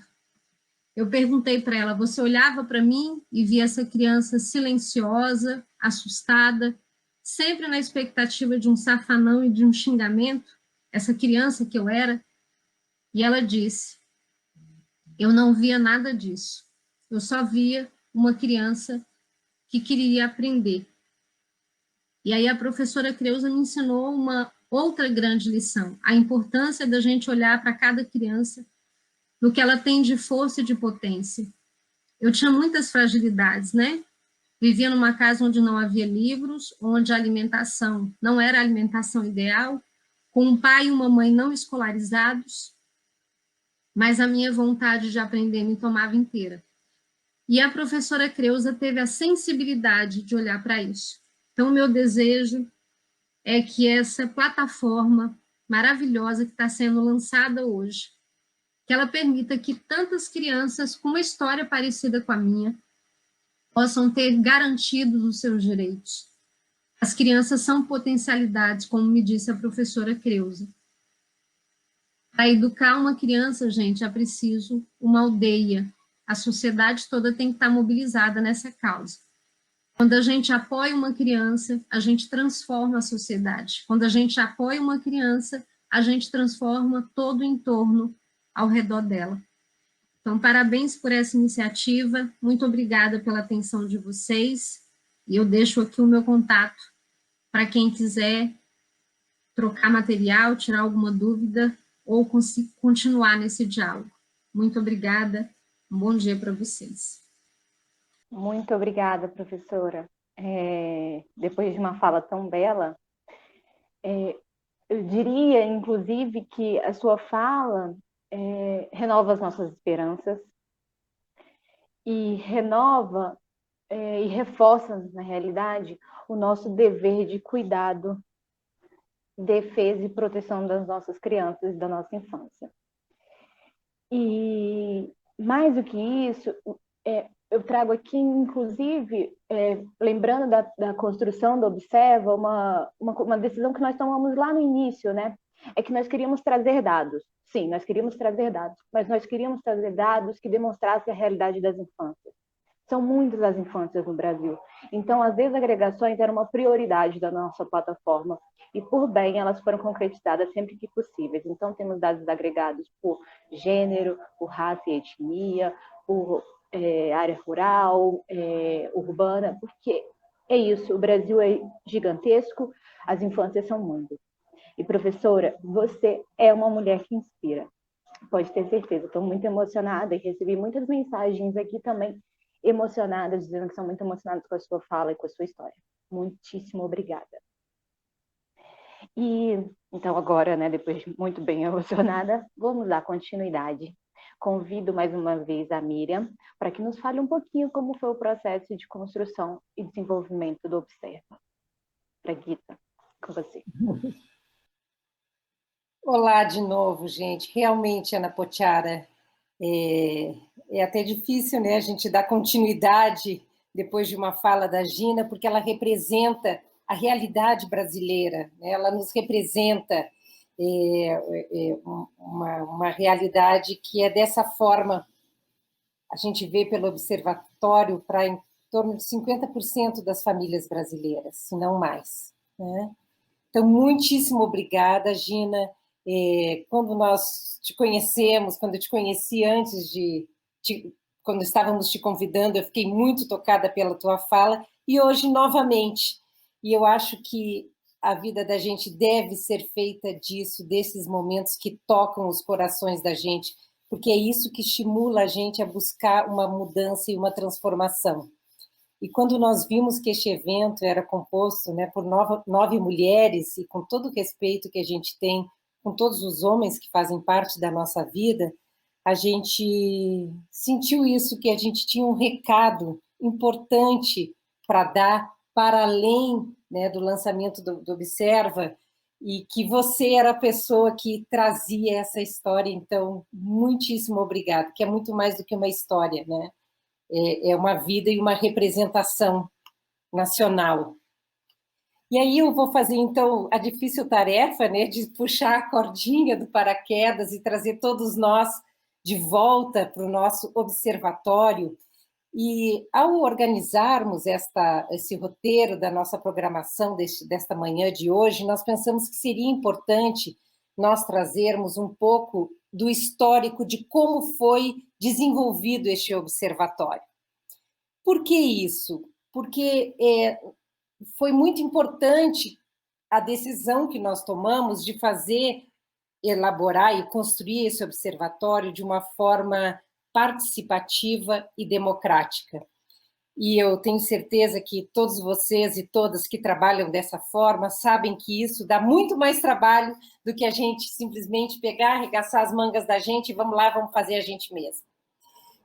Eu perguntei para ela, você olhava para mim e via essa criança silenciosa, assustada, sempre na expectativa de um safanão e de um xingamento, essa criança que eu era? E ela disse, eu não via nada disso, eu só via uma criança que queria aprender. E aí a professora Creuza me ensinou uma outra grande lição, a importância da gente olhar para cada criança no que ela tem de força e de potência. Eu tinha muitas fragilidades, né? Vivia numa casa onde não havia livros, onde a alimentação não era a alimentação ideal, com um pai e uma mãe não escolarizados, mas a minha vontade de aprender me tomava inteira. E a professora Creuza teve a sensibilidade de olhar para isso. Então, o meu desejo é que essa plataforma maravilhosa que está sendo lançada hoje, que ela permita que tantas crianças com uma história parecida com a minha possam ter garantidos os seus direitos. As crianças são potencialidades, como me disse a professora Creuza. Para educar uma criança, gente, é preciso uma aldeia. A sociedade toda tem que estar mobilizada nessa causa. Quando a gente apoia uma criança, a gente transforma a sociedade. Quando a gente apoia uma criança, a gente transforma todo o entorno ao redor dela. Então, parabéns por essa iniciativa, muito obrigada pela atenção de vocês, e eu deixo aqui o meu contato para quem quiser trocar material, tirar alguma dúvida, ou continuar nesse diálogo. Muito obrigada, um bom dia para vocês. Muito obrigada, professora. Depois de uma fala tão bela, eu diria, inclusive, que a sua fala renova as nossas esperanças e renova e reforça, na realidade, o nosso dever de cuidado, defesa e proteção das nossas crianças e da nossa infância. E, mais do que isso, eu trago aqui, inclusive, lembrando da construção do Observa, uma decisão que nós tomamos lá no início, né? É que nós queríamos trazer dados. Sim, nós queríamos trazer dados, mas nós queríamos trazer dados que demonstrassem a realidade das infâncias. São muitas as infâncias no Brasil. Então, as desagregações eram uma prioridade da nossa plataforma. E, por bem, elas foram concretizadas sempre que possíveis. Então, temos dados agregados por gênero, por raça e etnia, por área rural, urbana, porque é isso, o Brasil é gigantesco, as infâncias são muitas. E, professora, você é uma mulher que inspira, pode ter certeza. Estou muito emocionada e recebi muitas mensagens aqui também emocionadas, dizendo que são muito emocionadas com a sua fala e com a sua história. Muitíssimo obrigada. E, então, agora, né, depois de muito bem emocionada, vamos dar continuidade. Convido mais uma vez a Miriam para que nos fale um pouquinho como foi o processo de construção e desenvolvimento do Observa. Braguita, com você. Olá de novo, gente. Realmente, Ana Potiara, é até difícil, né, a gente dar continuidade depois de uma fala da Gina, porque ela representa a realidade brasileira, né? Ela nos representa uma realidade que é dessa forma. A gente vê pelo observatório para em torno de 50% das famílias brasileiras, se não mais, né? Então, muitíssimo obrigada, Gina. Quando nós te conhecemos, quando eu te conheci antes quando estávamos te convidando, eu fiquei muito tocada pela tua fala, e hoje, novamente. E eu acho que a vida da gente deve ser feita disso, desses momentos que tocam os corações da gente, porque é isso que estimula a gente a buscar uma mudança e uma transformação. E quando nós vimos que este evento era composto, né, por 9 mulheres, e com todo o respeito que a gente tem com todos os homens que fazem parte da nossa vida, a gente sentiu isso, que a gente tinha um recado importante para dar para além, né, do lançamento do Observa, e que você era a pessoa que trazia essa história. Então, muitíssimo obrigada, que é muito mais do que uma história, né? É uma vida e uma representação nacional. E aí eu vou fazer, então, a difícil tarefa, né, de puxar a cordinha do paraquedas e trazer todos nós de volta para o nosso observatório. E, ao organizarmos esse roteiro da nossa programação desta manhã de hoje, nós pensamos que seria importante nós trazermos um pouco do histórico de como foi desenvolvido este observatório. Por que isso? Porque foi muito importante a decisão que nós tomamos de elaborar e construir esse observatório de uma forma participativa e democrática. e eu tenho certeza que todos vocês e todas que trabalham dessa forma sabem que isso dá muito mais trabalho do que a gente simplesmente pegar, arregaçar as mangas da gente e vamos lá, vamos fazer a gente mesmo.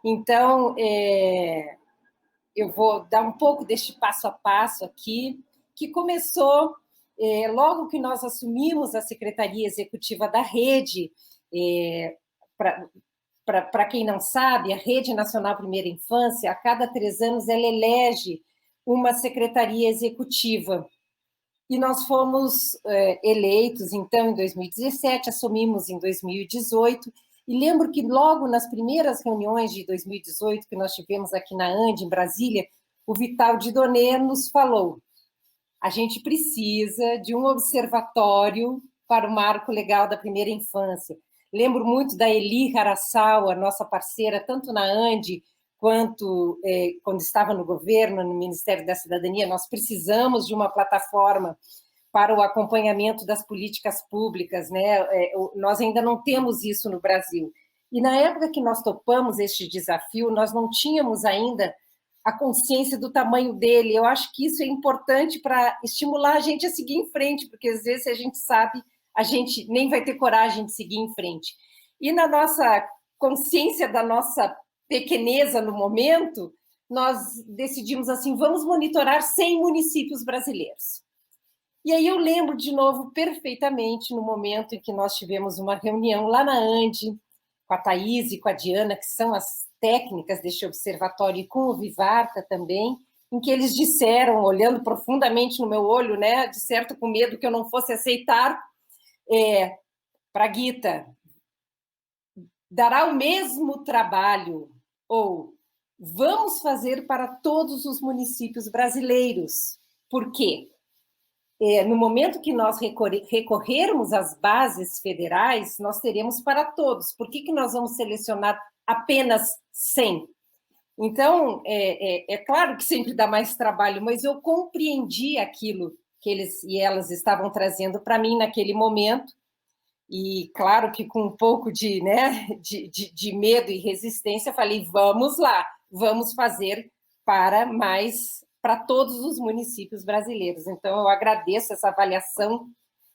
Então, eu vou dar um pouco deste passo a passo aqui, que começou logo que nós assumimos a Secretaria Executiva da Rede. Para quem não sabe, a Rede Nacional Primeira Infância, a cada 3 anos, ela elege uma secretaria executiva. E nós fomos eleitos, então, em 2017, assumimos em 2018, e lembro que logo nas primeiras reuniões de 2018, que nós tivemos aqui na ANDI, em Brasília, o Vital Didonê nos falou: a gente precisa de um observatório para o marco legal da primeira infância. Lembro muito da Eli Harasawa, nossa parceira, tanto na ANDI, quanto quando estava no governo, no Ministério da Cidadania. Nós precisamos de uma plataforma para o acompanhamento das políticas públicas, né? Nós ainda não temos isso no Brasil. E na época que nós topamos este desafio, nós não tínhamos ainda a consciência do tamanho dele. Eu acho que isso é importante para estimular a gente a seguir em frente, porque às vezes a gente sabe, a gente nem vai ter coragem de seguir em frente. E na nossa consciência da nossa pequeneza no momento, nós decidimos assim, vamos monitorar 100 municípios brasileiros. E aí eu lembro de novo perfeitamente no momento em que nós tivemos uma reunião lá na ANDI, com a Thaís e com a Diana, que são as técnicas deste observatório, e com o Vivarta também, em que eles disseram, olhando profundamente no meu olho, né, de certo com medo que eu não fosse aceitar, Praguita, dará o mesmo trabalho, ou vamos fazer para todos os municípios brasileiros. Por quê? No momento que nós recorrermos às bases federais, nós teremos para todos. Por que nós vamos selecionar apenas 100? Então, é claro que sempre dá mais trabalho, mas eu compreendi aquilo que eles e elas estavam trazendo para mim naquele momento, e claro que com um pouco de medo e resistência, falei, vamos lá, vamos fazer para todos os municípios brasileiros. Então, eu agradeço essa avaliação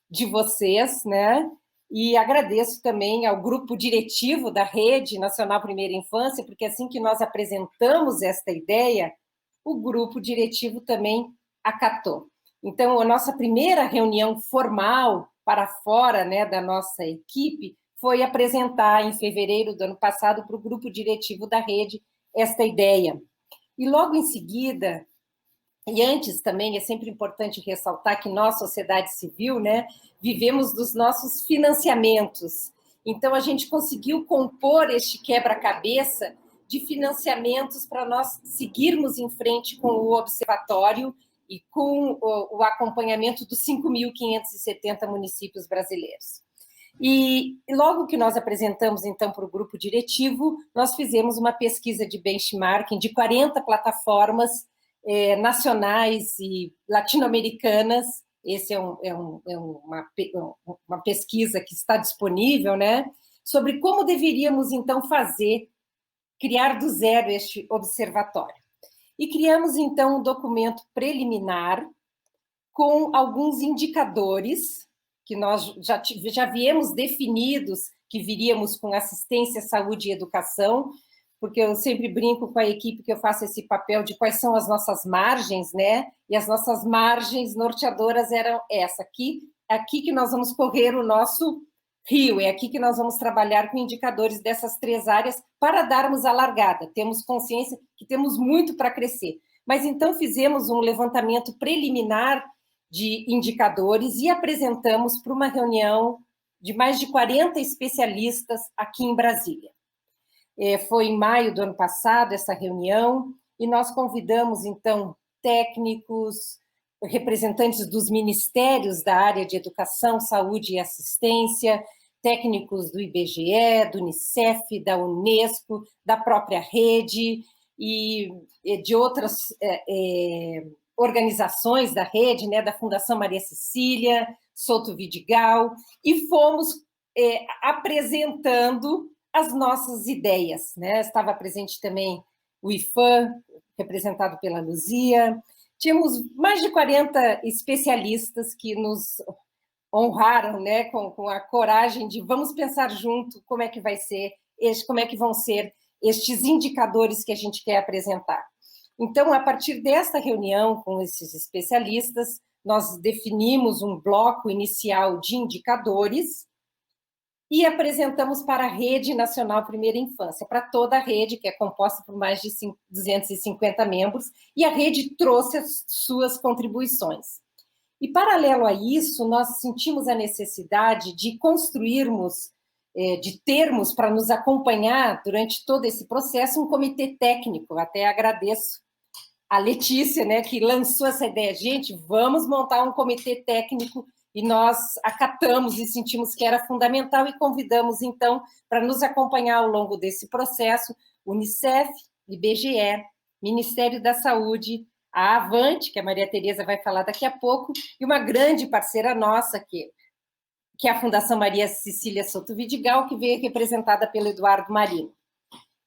de vocês, né? E agradeço também ao grupo diretivo da Rede Nacional Primeira Infância, porque assim que nós apresentamos esta ideia, o grupo diretivo também acatou. Então, a nossa primeira reunião formal para fora, né, da nossa equipe foi apresentar, em fevereiro do ano passado, para o grupo diretivo da Rede esta ideia. E logo em seguida, e antes também, é sempre importante ressaltar que nós, sociedade civil, né, vivemos dos nossos financiamentos. Então, a gente conseguiu compor este quebra-cabeça de financiamentos para nós seguirmos em frente com o observatório e com o acompanhamento dos 5.570 municípios brasileiros. E logo que nós apresentamos, então, para o grupo diretivo, nós fizemos uma pesquisa de benchmarking de 40 plataformas nacionais e latino-americanas. Esse é uma pesquisa que está disponível, né, sobre como deveríamos, então, criar do zero este observatório. E criamos, então, um documento preliminar com alguns indicadores que nós já viemos definidos, que viríamos com assistência, saúde e educação, porque eu sempre brinco com a equipe que eu faço esse papel de quais são as nossas margens, né? E as nossas margens norteadoras eram essa, aqui que nós vamos correr o nosso rio, é aqui que nós vamos trabalhar com indicadores dessas 3 áreas para darmos a largada. Temos consciência que temos muito para crescer. Mas então fizemos um levantamento preliminar de indicadores e apresentamos para uma reunião de mais de 40 especialistas aqui em Brasília. Foi em maio do ano passado essa reunião, e nós convidamos, então, técnicos, representantes dos ministérios da área de educação, saúde e assistência, técnicos do IBGE, do Unicef, da Unesco, da própria rede e de outras organizações da rede, né, da Fundação Maria Cecília, Souto Vidigal, e fomos apresentando as nossas ideias, né? Estava presente também o IFAM, representado pela Luzia. Tínhamos mais de 40 especialistas que nos honraram, né, com a coragem de vamos pensar junto como é que vai ser, como é que vão ser estes indicadores que a gente quer apresentar. Então, a partir desta reunião com esses especialistas, nós definimos um bloco inicial de indicadores e apresentamos para a Rede Nacional Primeira Infância, para toda a rede, que é composta por mais de 250 membros, e a rede trouxe as suas contribuições. E, paralelo a isso, nós sentimos a necessidade de construirmos, de termos para nos acompanhar durante todo esse processo um comitê técnico. Até agradeço a Letícia, né, que lançou essa ideia. Gente, vamos montar um comitê técnico, e nós acatamos e sentimos que era fundamental e convidamos, então, para nos acompanhar ao longo desse processo, Unicef, IBGE, Ministério da Saúde, a Avante, que a Maria Tereza vai falar daqui a pouco, e uma grande parceira nossa, que é a Fundação Maria Cecília Soto Vidigal, que veio representada pelo Eduardo Marino.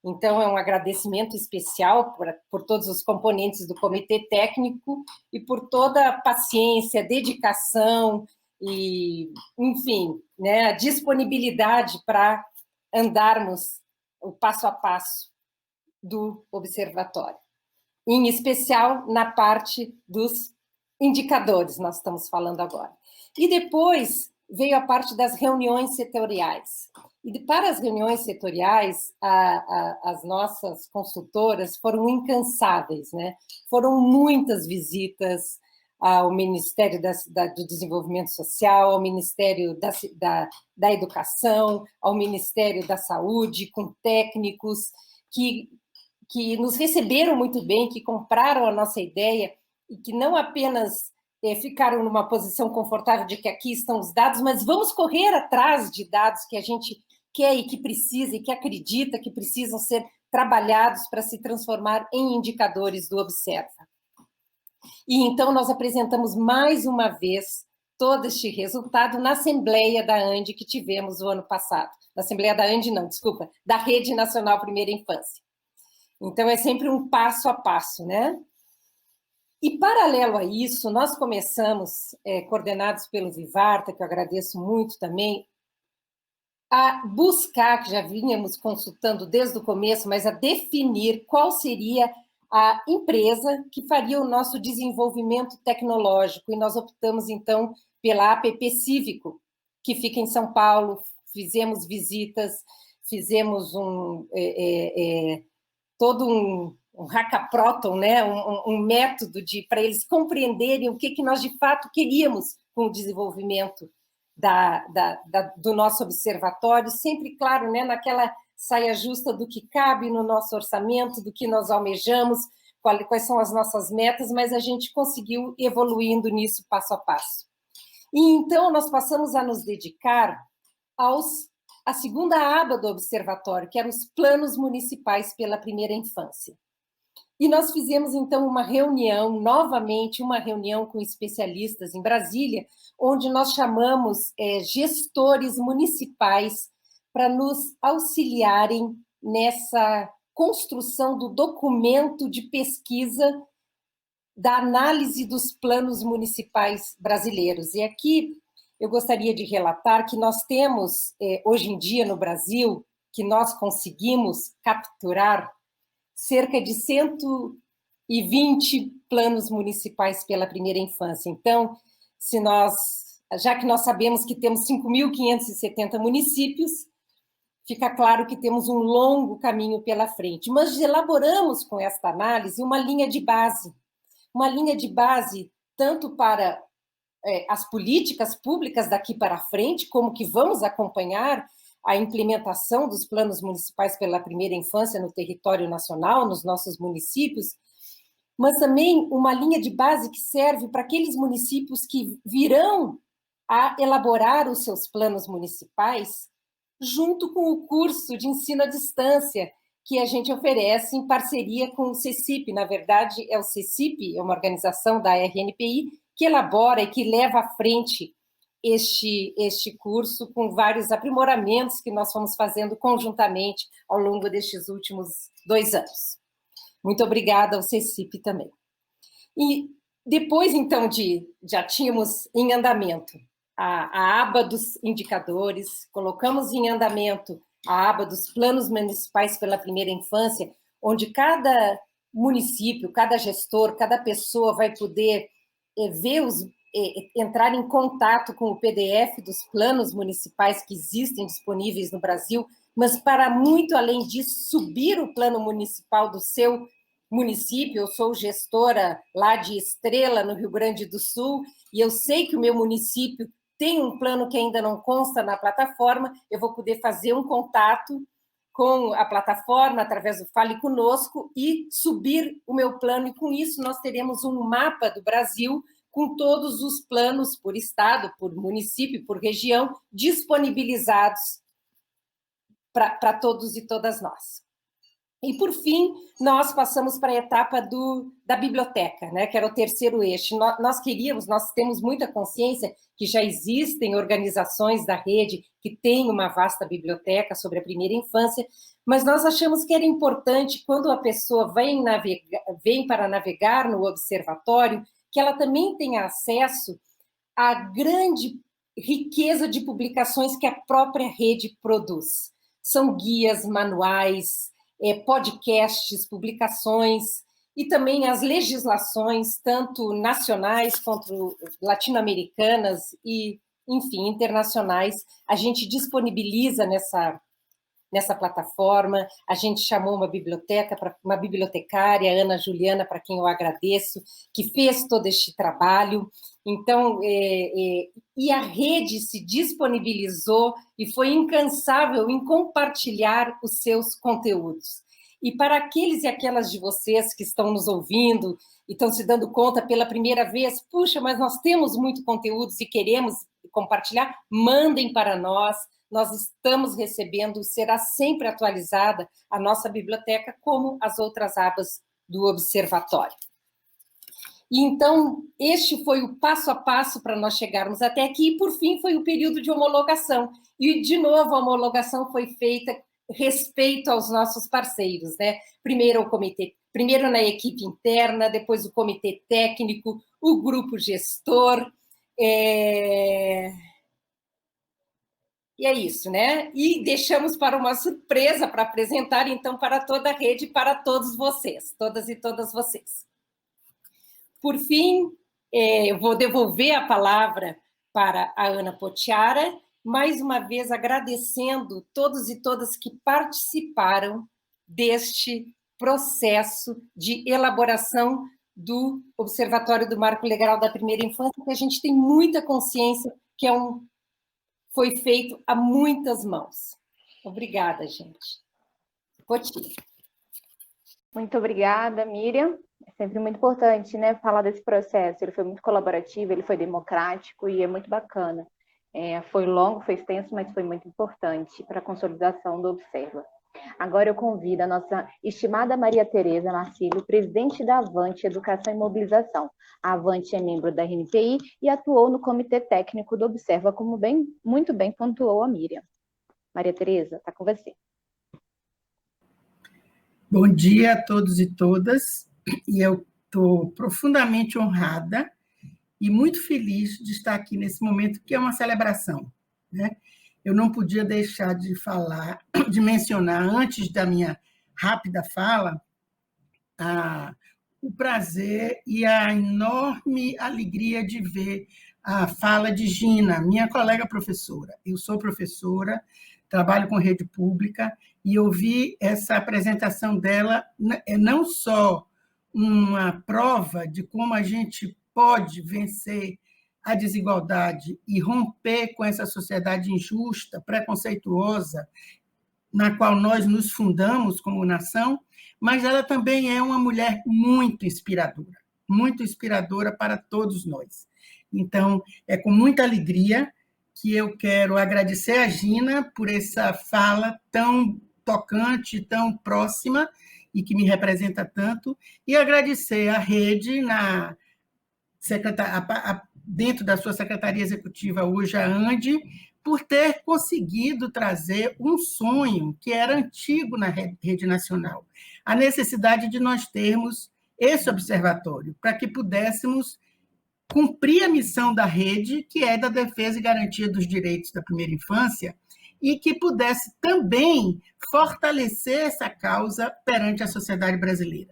Então, é um agradecimento especial por todos os componentes do comitê técnico e por toda a paciência, dedicação e, enfim, né, a disponibilidade para andarmos o passo a passo do observatório. Em especial na parte dos indicadores, nós estamos falando agora. E depois veio a parte das reuniões setoriais. E para as reuniões setoriais, as nossas consultoras foram incansáveis, né? Foram muitas visitas ao Ministério do Desenvolvimento Social, ao Ministério da Educação, ao Ministério da Saúde, com técnicos que nos receberam muito bem, que compraram a nossa ideia e que não apenas ficaram numa posição confortável de que aqui estão os dados, mas vamos correr atrás de dados que a gente quer e que precisa e que acredita que precisam ser trabalhados para se transformar em indicadores do Observa. E então nós apresentamos mais uma vez todo este resultado na Assembleia da ANDE que tivemos o ano passado. Na Assembleia da ANDE, não, desculpa, da Rede Nacional Primeira Infância. Então, é sempre um passo a passo, né? E, paralelo a isso, nós começamos, coordenados pelo Vivarta, que eu agradeço muito também, a buscar, que já vínhamos consultando desde o começo, mas a definir qual seria a empresa que faria o nosso desenvolvimento tecnológico. E nós optamos, então, pela APP Cívico, que fica em São Paulo. Fizemos visitas, fizemos todo um hackaproton, né? um método para eles compreenderem o que nós, de fato, queríamos com o desenvolvimento do nosso observatório, sempre, claro, né, naquela saia justa do que cabe no nosso orçamento, do que nós almejamos, quais são as nossas metas, mas a gente conseguiu evoluindo nisso passo a passo. E então nós passamos a nos dedicar a segunda aba do observatório, que eram os planos municipais pela primeira infância. E nós fizemos, então, uma reunião, novamente, uma reunião com especialistas em Brasília, onde nós chamamos gestores municipais para nos auxiliarem nessa construção do documento de pesquisa da análise dos planos municipais brasileiros. E aqui eu gostaria de relatar que nós temos, hoje em dia, no Brasil, que nós conseguimos capturar cerca de 120 planos municipais pela primeira infância. Então, já que nós sabemos que temos 5.570 municípios, fica claro que temos um longo caminho pela frente. Mas elaboramos com esta análise uma linha de base tanto para as políticas públicas daqui para frente, como que vamos acompanhar a implementação dos planos municipais pela primeira infância no território nacional, nos nossos municípios, mas também uma linha de base que serve para aqueles municípios que virão a elaborar os seus planos municipais, junto com o curso de ensino à distância que a gente oferece em parceria com o CECIP. Na verdade, é o CECIP, é uma organização da RNPI, que elabora e que leva à frente este curso, com vários aprimoramentos que nós fomos fazendo conjuntamente ao longo destes últimos 2 anos. Muito obrigada ao CECIP também. E depois, então, já tínhamos em andamento a aba dos indicadores, colocamos em andamento a aba dos planos municipais pela primeira infância, onde cada município, cada gestor, cada pessoa vai poder entrar em contato com o PDF dos planos municipais que existem disponíveis no Brasil, mas para muito além disso, subir o plano municipal do seu município. Eu sou gestora lá de Estrela, no Rio Grande do Sul, e eu sei que o meu município tem um plano que ainda não consta na plataforma. Eu vou poder fazer um contato com a plataforma através do Fale Conosco e subir o meu plano, e com isso nós teremos um mapa do Brasil com todos os planos por estado, por município, por região, disponibilizados para todos e todas nós. E, por fim, nós passamos para a etapa da biblioteca, né, que era o terceiro eixo. Nós temos muita consciência que já existem organizações da rede que têm uma vasta biblioteca sobre a primeira infância, mas nós achamos que era importante, quando a pessoa vem para navegar no observatório, que ela também tenha acesso à grande riqueza de publicações que a própria rede produz. São guias, manuais, podcasts, publicações, e também as legislações, tanto nacionais quanto latino-americanas e, enfim, internacionais, a gente disponibiliza nessa plataforma. A gente chamou uma bibliotecária, Ana Juliana, para quem eu agradeço, que fez todo este trabalho. Então, e a rede se disponibilizou e foi incansável em compartilhar os seus conteúdos. E para aqueles e aquelas de vocês que estão nos ouvindo e estão se dando conta pela primeira vez, puxa, mas nós temos muito conteúdo e queremos compartilhar, mandem para nós. Nós estamos recebendo, será sempre atualizada a nossa biblioteca, como as outras abas do observatório. E então, este foi o passo a passo para nós chegarmos até aqui, e por fim foi o período de homologação. E, de novo, a homologação foi feita respeito aos nossos parceiros, né? Primeiro na equipe interna, depois o comitê técnico, o grupo gestor, E é isso, né? E deixamos para uma surpresa para apresentar, então, para toda a rede, para todos vocês, todas e todas vocês. Por fim, eu vou devolver a palavra para a Ana Potiara, mais uma vez agradecendo todos e todas que participaram deste processo de elaboração do Observatório do Marco Legal da Primeira Infância, que a gente tem muita consciência que foi feito a muitas mãos. Obrigada, gente. Poti. Muito obrigada, Miriam. É sempre muito importante, né, falar desse processo. Ele foi muito colaborativo, ele foi democrático e é muito bacana. Foi longo, foi extenso, mas foi muito importante para a consolidação do Observa. Agora eu convido a nossa estimada Maria Tereza Marcílio, presidente da Avante Educação e Mobilização. A Avante é membro da RNPI e atuou no Comitê Técnico do Observa, como muito bem pontuou a Miriam. Maria Tereza, está com você. Bom dia a todos e todas, e eu estou profundamente honrada e muito feliz de estar aqui nesse momento, que é uma celebração, né? Eu não podia deixar de mencionar, antes da minha rápida fala, o prazer e a enorme alegria de ver a fala de Gina, minha colega professora. Eu sou professora, trabalho com rede pública, e ouvir essa apresentação dela não só uma prova de como a gente pode vencer a desigualdade e romper com essa sociedade injusta, preconceituosa, na qual nós nos fundamos como nação, mas ela também é uma mulher muito inspiradora para todos nós. Então, é com muita alegria que eu quero agradecer a Gina por essa fala tão tocante, tão próxima, e que me representa tanto, e agradecer à rede, dentro da sua secretaria executiva hoje, a Andy, por ter conseguido trazer um sonho que era antigo na rede nacional, a necessidade de nós termos esse observatório, para que pudéssemos cumprir a missão da rede, que é da defesa e garantia dos direitos da primeira infância, e que pudesse também fortalecer essa causa perante a sociedade brasileira.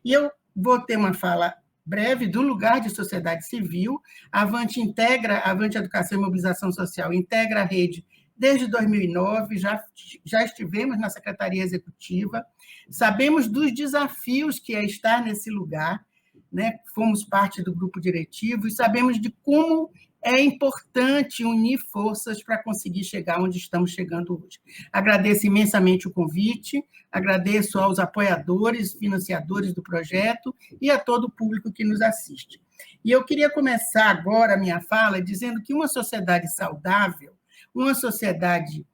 E eu vou ter uma fala breve do lugar de sociedade civil. A Avante integra, a Avante Educação e Mobilização Social integra a rede desde 2009, já estivemos na Secretaria Executiva, sabemos dos desafios que é estar nesse lugar, né? Fomos parte do grupo diretivo e sabemos de como é importante unir forças para conseguir chegar onde estamos chegando hoje. Agradeço imensamente o convite, agradeço aos apoiadores, financiadores do projeto e a todo o público que nos assiste. E eu queria começar agora a minha fala dizendo que uma sociedade saudável, uma sociedade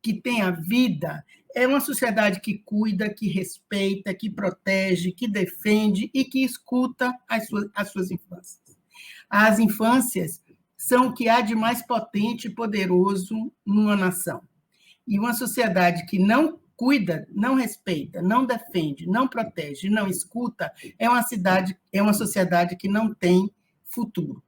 que tenha vida, é uma sociedade que cuida, que respeita, que protege, que defende e que escuta as suas infâncias. As infâncias são o que há de mais potente e poderoso numa nação. E uma sociedade que não cuida, não respeita, não defende, não protege, não escuta, é uma sociedade que não tem futuro.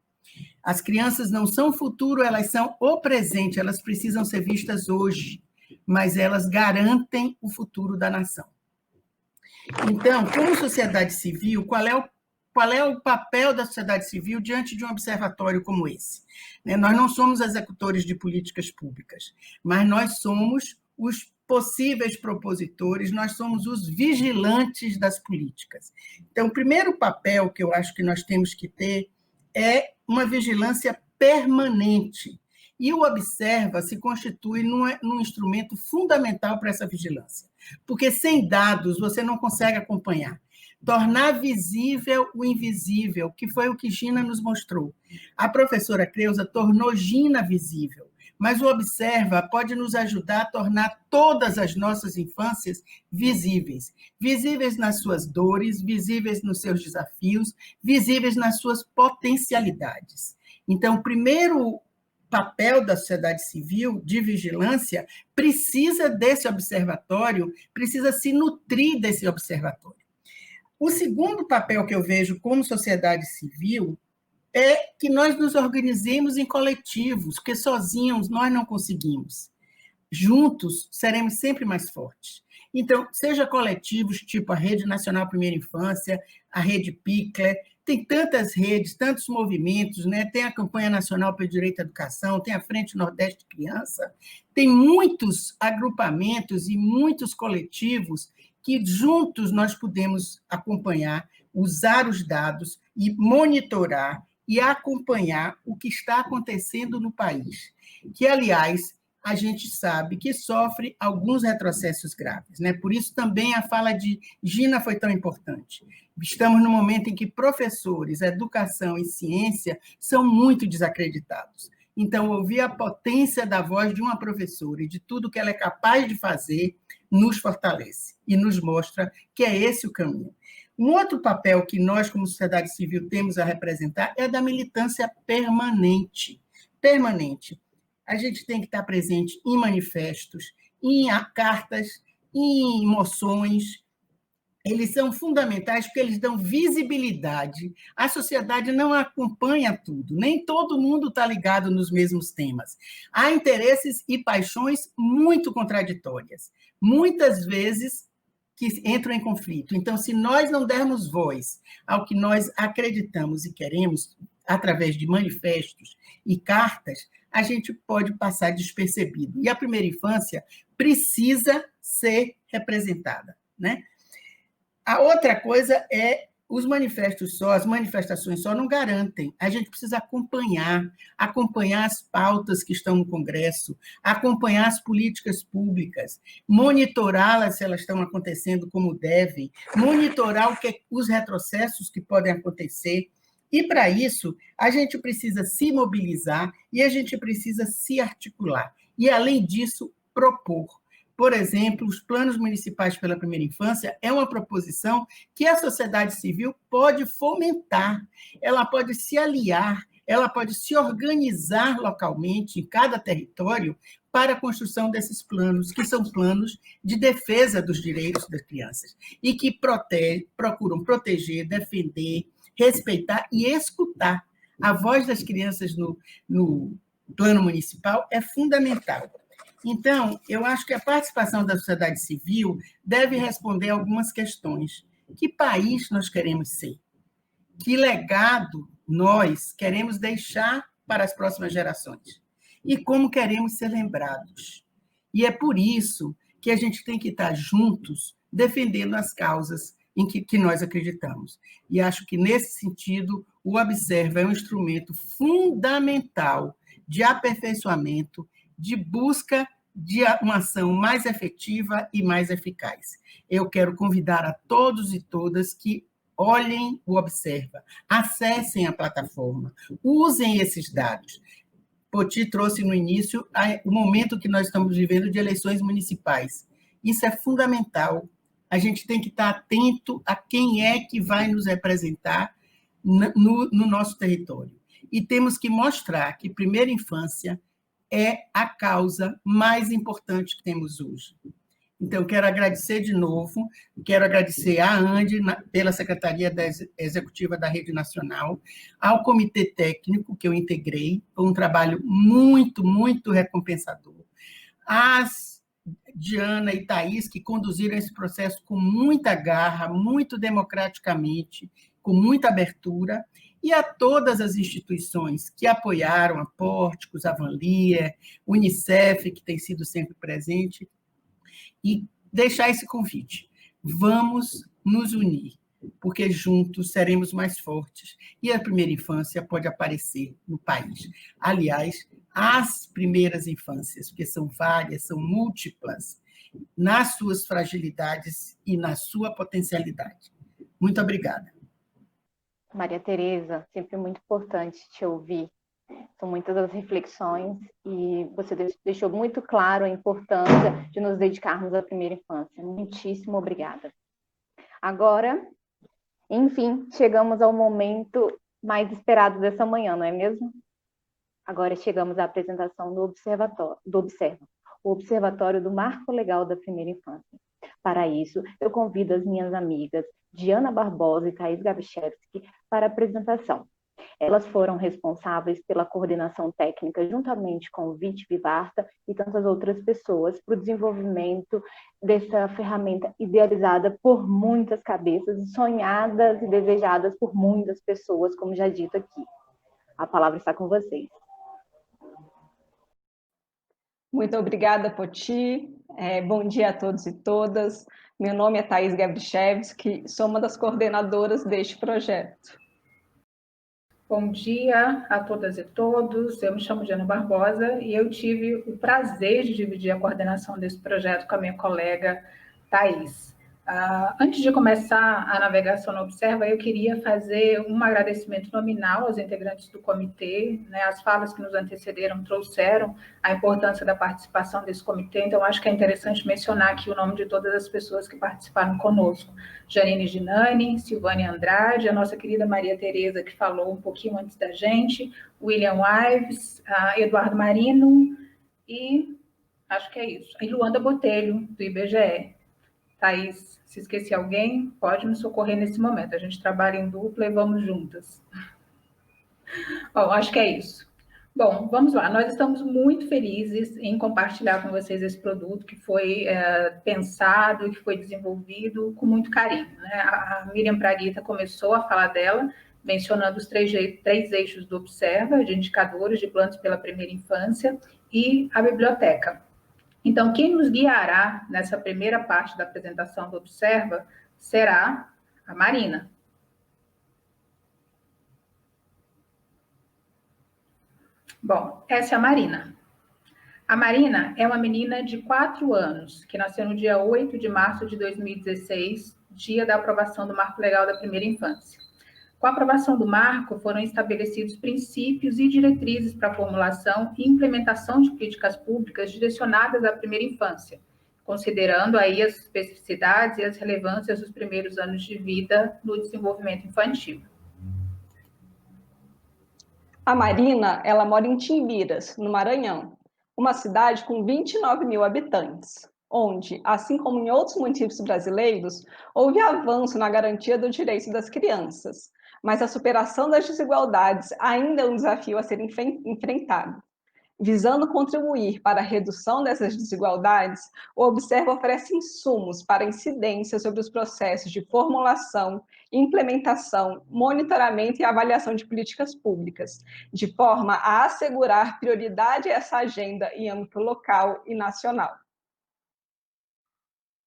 As crianças não são futuro, elas são o presente, elas precisam ser vistas hoje, mas elas garantem o futuro da nação. Então, como sociedade civil, qual é o papel da sociedade civil diante de um observatório como esse? Nós não somos executores de políticas públicas, mas nós somos os possíveis propositores, nós somos os vigilantes das políticas. Então, o primeiro papel que eu acho que nós temos que ter é uma vigilância permanente. E o Observa se constitui num instrumento fundamental para essa vigilância, porque sem dados você não consegue acompanhar. Tornar visível o invisível, que foi o que Gina nos mostrou. A professora Creuza tornou Gina visível, mas o Observa pode nos ajudar a tornar todas as nossas infâncias visíveis. Visíveis nas suas dores, visíveis nos seus desafios, visíveis nas suas potencialidades. Então, o primeiro papel da sociedade civil de vigilância precisa desse observatório, precisa se nutrir desse observatório. O segundo papel que eu vejo como sociedade civil é que nós nos organizemos em coletivos, porque sozinhos nós não conseguimos. Juntos seremos sempre mais fortes. Então, seja coletivos, tipo a Rede Nacional Primeira Infância, a Rede Pickler, tem tantas redes, tantos movimentos, né? Tem a Campanha Nacional pelo Direito à Educação, tem a Frente Nordeste Criança, tem muitos agrupamentos e muitos coletivos que juntos nós podemos acompanhar, usar os dados e monitorar e acompanhar o que está acontecendo no país, que, aliás, a gente sabe que sofre alguns retrocessos graves, né? Por isso também a fala de Gina foi tão importante. Estamos no momento em que professores, educação e ciência são muito desacreditados. Então, ouvir a potência da voz de uma professora e de tudo que ela é capaz de fazer nos fortalece e nos mostra que é esse o caminho. Um outro papel que nós, como sociedade civil, temos a representar é da militância permanente. Permanente. A gente tem que estar presente em manifestos, em cartas, em moções. Eles são fundamentais porque eles dão visibilidade. A sociedade não acompanha tudo, nem todo mundo está ligado nos mesmos temas. Há interesses e paixões muito contraditórias, muitas vezes que entram em conflito. Então, se nós não dermos voz ao que nós acreditamos e queremos, através de manifestos e cartas, a gente pode passar despercebido. E a primeira infância precisa ser representada, né? A outra coisa é os manifestos só, as manifestações só não garantem. A gente precisa acompanhar as pautas que estão no Congresso, acompanhar as políticas públicas, monitorá-las se elas estão acontecendo como devem, monitorar os retrocessos que podem acontecer. E, para isso, a gente precisa se mobilizar e a gente precisa se articular. E, além disso, propor. Por exemplo, os planos municipais pela primeira infância é uma proposição que a sociedade civil pode fomentar, ela pode se aliar, ela pode se organizar localmente em cada território para a construção desses planos, que são planos de defesa dos direitos das crianças e que procuram proteger, defender, respeitar e escutar. A voz das crianças no plano municipal é fundamental. Então, eu acho que a participação da sociedade civil deve responder algumas questões. Que país nós queremos ser? Que legado nós queremos deixar para as próximas gerações? E como queremos ser lembrados? E é por isso que a gente tem que estar juntos defendendo as causas em que nós acreditamos. E acho que, nesse sentido, o Observa é um instrumento fundamental de aperfeiçoamento, de busca de uma ação mais efetiva e mais eficaz. Eu quero convidar a todos e todas que olhem o Observa, acessem a plataforma, usem esses dados. Poti trouxe no início o momento que nós estamos vivendo de eleições municipais. Isso é fundamental. A gente tem que estar atento a quem é que vai nos representar no nosso território. E temos que mostrar que primeira infância é a causa mais importante que temos hoje. Então, quero agradecer de novo, quero agradecer à Ande, pela Secretaria Executiva da Rede Nacional, ao Comitê Técnico, que eu integrei, foi um trabalho muito, muito recompensador, às Diana e Thaís, que conduziram esse processo com muita garra, muito democraticamente, com muita abertura, e a todas as instituições que apoiaram, a Pórticos, a Vanlier, Unicef, que tem sido sempre presente, e deixar esse convite. Vamos nos unir, porque juntos seremos mais fortes, e a primeira infância pode aparecer no país. Aliás, as primeiras infâncias, porque são várias, são múltiplas, nas suas fragilidades e na sua potencialidade. Muito obrigada. Maria Tereza, sempre muito importante te ouvir. São muitas as reflexões e você deixou muito claro a importância de nos dedicarmos à primeira infância. Muitíssimo obrigada. Agora, enfim, chegamos ao momento mais esperado dessa manhã, não é mesmo? Agora chegamos à apresentação do Observa, o Observatório do Marco Legal da Primeira Infância. Para isso, eu convido as minhas amigas Diana Barbosa e Thaís Gabichevski para a apresentação. Elas foram responsáveis pela coordenação técnica, juntamente com o Vit Vivarta e tantas outras pessoas, para o desenvolvimento dessa ferramenta idealizada por muitas cabeças, sonhadas e desejadas por muitas pessoas, como já dito aqui. A palavra está com vocês. Muito obrigada, Poti. Bom dia a todos e todas. Meu nome é Thaís Gabrichevski, sou uma das coordenadoras deste projeto. Bom dia a todas e todos. Eu me chamo Diana Barbosa e eu tive o prazer de dividir a coordenação desse projeto com a minha colega Thaís. Antes de começar a navegação no Observa, eu queria fazer um agradecimento nominal aos integrantes do comitê, né? As falas que nos antecederam trouxeram a importância da participação desse comitê, então acho que é interessante mencionar aqui o nome de todas as pessoas que participaram conosco. Janine Ginani, Silvânia Andrade, a nossa querida Maria Tereza, que falou um pouquinho antes da gente, William Ives, Eduardo Marino e acho que é isso, e Luanda Botelho, do IBGE. Thaís, se esqueci alguém, pode me socorrer nesse momento. A gente trabalha em dupla e vamos juntas. Bom, acho que é isso. Bom, vamos lá. Nós estamos muito felizes em compartilhar com vocês esse produto que foi pensado, que foi desenvolvido com muito carinho, né? A Miriam Praguita começou a falar dela, mencionando os três eixos do Observa, de indicadores de planos pela primeira infância e a biblioteca. Então, quem nos guiará nessa primeira parte da apresentação do Observa será a Marina. Bom, essa é a Marina. A Marina é uma menina de 4 anos, que nasceu no dia 8 de março de 2016, dia da aprovação do Marco Legal da Primeira Infância. Com a aprovação do marco, foram estabelecidos princípios e diretrizes para a formulação e implementação de políticas públicas direcionadas à primeira infância, considerando aí as especificidades e as relevâncias dos primeiros anos de vida no desenvolvimento infantil. A Marina, ela mora em Timbiras, no Maranhão, uma cidade com 29 mil habitantes, onde, assim como em outros municípios brasileiros, houve avanço na garantia do direito das crianças, mas a superação das desigualdades ainda é um desafio a ser enfrentado. Visando contribuir para a redução dessas desigualdades, o Observa oferece insumos para incidência sobre os processos de formulação, implementação, monitoramento e avaliação de políticas públicas, de forma a assegurar prioridade a essa agenda em âmbito local e nacional.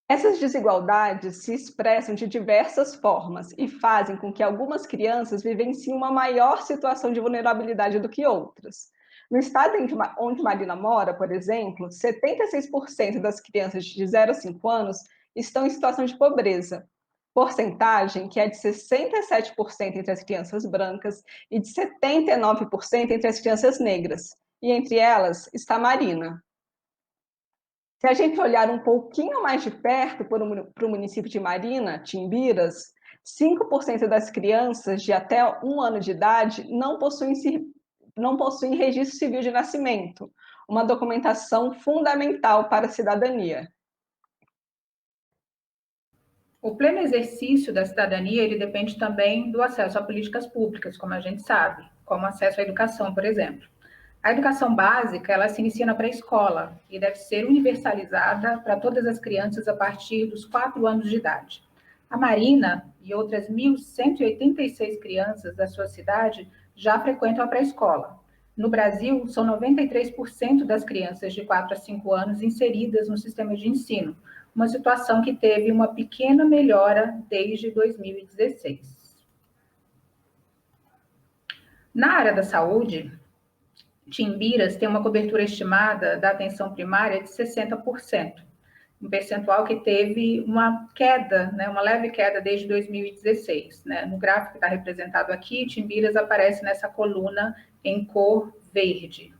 Essas desigualdades se expressam de diversas formas e fazem com que algumas crianças vivenciem uma maior situação de vulnerabilidade do que outras. No estado onde Marina mora, por exemplo, 76% das crianças de 0 a 5 anos estão em situação de pobreza, porcentagem que é de 67% entre as crianças brancas e de 79% entre as crianças negras, e entre elas está Marina. Se a gente olhar um pouquinho mais de perto para o município de Marina, Timbiras, 5% das crianças de até 1 ano de idade não possuem registro civil de nascimento, uma documentação fundamental para a cidadania. O pleno exercício da cidadania, ele depende também do acesso a políticas públicas, como a gente sabe, como acesso à educação, por exemplo. A educação básica, ela se inicia na pré-escola e deve ser universalizada para todas as crianças a partir dos 4 anos de idade. A Marina e outras 1.186 crianças da sua cidade já frequentam a pré-escola. No Brasil, são 93% das crianças de 4 a 5 anos inseridas no sistema de ensino, uma situação que teve uma pequena melhora desde 2016. Na área da saúde, Timbiras tem uma cobertura estimada da atenção primária de 60%, um percentual que teve uma queda, uma leve queda desde 2016. No gráfico que está representado aqui, Timbiras aparece nessa coluna em cor verde.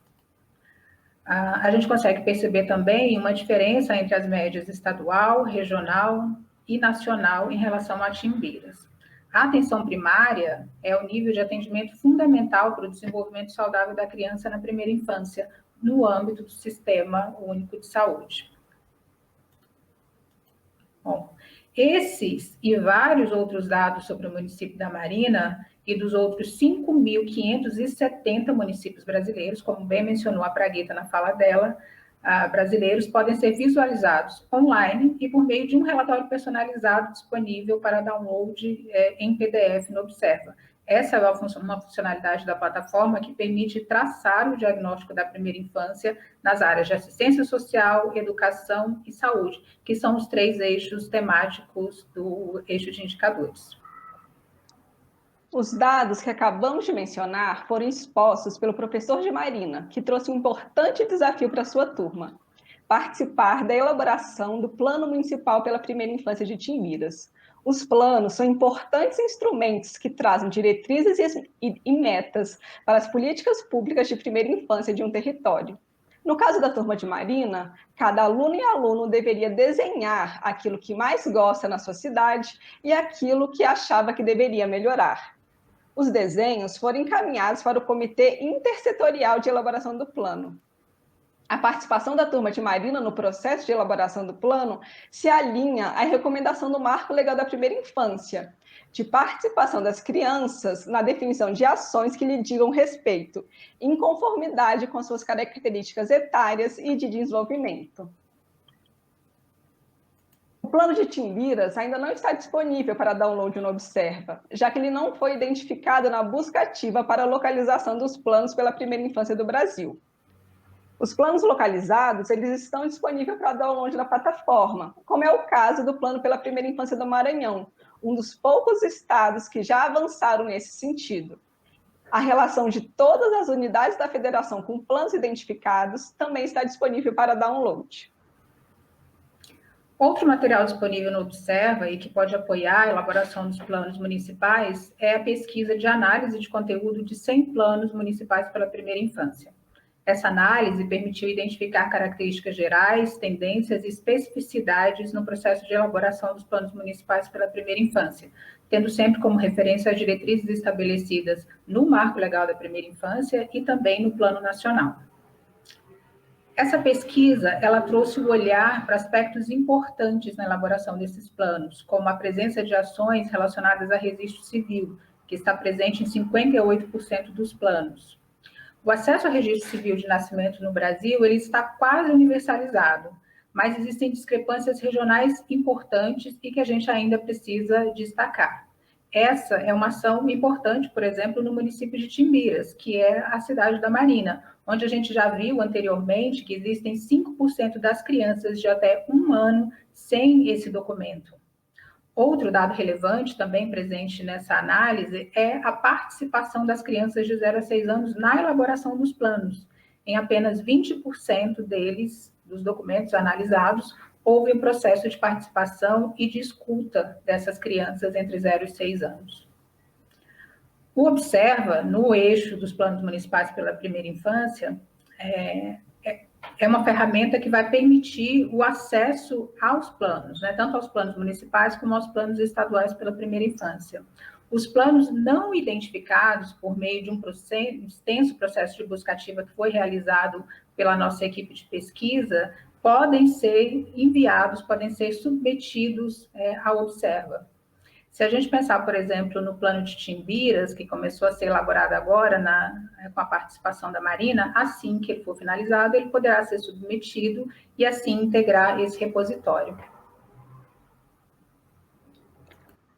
A gente consegue perceber também uma diferença entre as médias estadual, regional e nacional em relação a Timbiras. A atenção primária é o nível de atendimento fundamental para o desenvolvimento saudável da criança na primeira infância, no âmbito do Sistema Único de Saúde. Bom, esses e vários outros dados sobre o município da Marina e dos outros 5.570 municípios brasileiros, como bem mencionou a Pragueta na fala dela, brasileiros podem ser visualizados online e por meio de um relatório personalizado disponível para download em PDF no Observa. Essa é uma funcionalidade da plataforma que permite traçar o diagnóstico da primeira infância nas áreas de assistência social, educação e saúde, que são os 3 eixos temáticos do eixo de indicadores. Os dados que acabamos de mencionar foram expostos pelo professor de Marina, que trouxe um importante desafio para a sua turma: participar da elaboração do Plano Municipal pela Primeira Infância de Timbiras. Os planos são importantes instrumentos que trazem diretrizes e metas para as políticas públicas de primeira infância de um território. No caso da turma de Marina, cada aluno e aluno deveria desenhar aquilo que mais gosta na sua cidade e aquilo que achava que deveria melhorar. Os desenhos foram encaminhados para o Comitê Intersetorial de Elaboração do Plano. A participação da turma de Marina no processo de elaboração do plano se alinha à recomendação do Marco Legal da Primeira Infância, de participação das crianças na definição de ações que lhe digam respeito, em conformidade com suas características etárias e de desenvolvimento. O plano de Timbiras ainda não está disponível para download no Observa, já que ele não foi identificado na busca ativa para a localização dos planos pela primeira infância do Brasil. Os planos localizados, eles estão disponíveis para download na plataforma, como é o caso do Plano pela Primeira Infância do Maranhão, um dos poucos estados que já avançaram nesse sentido. A relação de todas as unidades da federação com planos identificados também está disponível para download. Outro material disponível no Observa e que pode apoiar a elaboração dos planos municipais é a pesquisa de análise de conteúdo de 100 planos municipais pela primeira infância. Essa análise permitiu identificar características gerais, tendências e especificidades no processo de elaboração dos planos municipais pela primeira infância, tendo sempre como referência as diretrizes estabelecidas no Marco Legal da Primeira Infância e também no Plano Nacional. Essa pesquisa, ela trouxe o olhar para aspectos importantes na elaboração desses planos, como a presença de ações relacionadas a registro civil, que está presente em 58% dos planos. O acesso ao registro civil de nascimento no Brasil, ele está quase universalizado, mas existem discrepâncias regionais importantes e que a gente ainda precisa destacar. Essa é uma ação importante, por exemplo, no município de Timbiras, que é a cidade da Marina, onde a gente já viu anteriormente que existem 5% das crianças de até 1 ano sem esse documento. Outro dado relevante, também presente nessa análise, é a participação das crianças de 0 a 6 anos na elaboração dos planos. Em apenas 20% deles, dos documentos analisados, houve um processo de participação e de escuta dessas crianças entre 0 e 6 anos. O Observa, no eixo dos planos municipais pela primeira infância, é uma ferramenta que vai permitir o acesso aos planos, né, tanto aos planos municipais como aos planos estaduais pela primeira infância. Os planos não identificados por meio de um extenso processo de busca ativa que foi realizado pela nossa equipe de pesquisa, podem ser enviados, podem ser submetidos ao Observa. Se a gente pensar, por exemplo, no plano de Timbiras, que começou a ser elaborado agora com a participação da Marina, assim que ele for finalizado, ele poderá ser submetido e assim integrar esse repositório.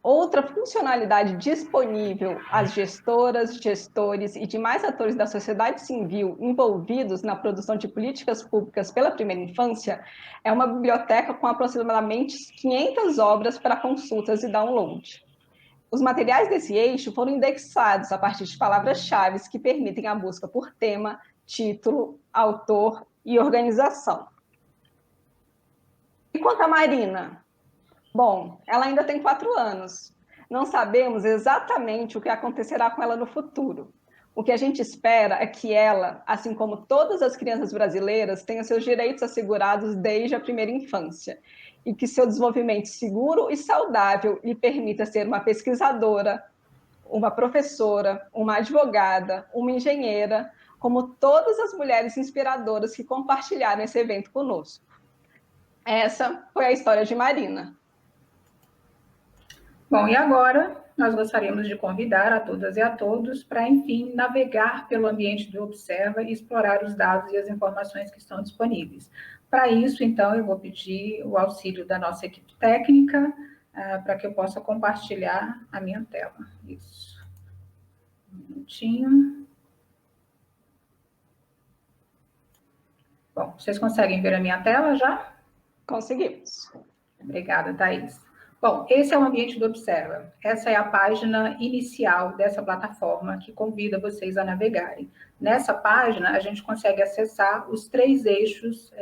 Outra funcionalidade disponível às gestoras, gestores e demais atores da sociedade civil envolvidos na produção de políticas públicas pela primeira infância é uma biblioteca com aproximadamente 500 obras para consultas e download. Os materiais desse eixo foram indexados a partir de palavras-chave que permitem a busca por tema, título, autor e organização. E quanto à Marina? Bom, ela ainda tem 4 anos. Não sabemos exatamente o que acontecerá com ela no futuro. O que a gente espera é que ela, assim como todas as crianças brasileiras, tenha seus direitos assegurados desde a primeira infância e que seu desenvolvimento seguro e saudável lhe permita ser uma pesquisadora, uma professora, uma advogada, uma engenheira, como todas as mulheres inspiradoras que compartilharam esse evento conosco. Essa foi a história de Marina. Bom, e agora nós gostaríamos de convidar a todas e a todos para, enfim, navegar pelo ambiente do Observa e explorar os dados e as informações que estão disponíveis. Para isso, então, eu vou pedir o auxílio da nossa equipe técnica para que eu possa compartilhar a minha tela. Isso. Um minutinho. Bom, vocês conseguem ver a minha tela já? Conseguimos. Obrigada, Thaís. Bom, esse é o ambiente do Observa. Essa é a página inicial dessa plataforma que convida vocês a navegarem. Nessa página, a gente consegue acessar os 3 eixos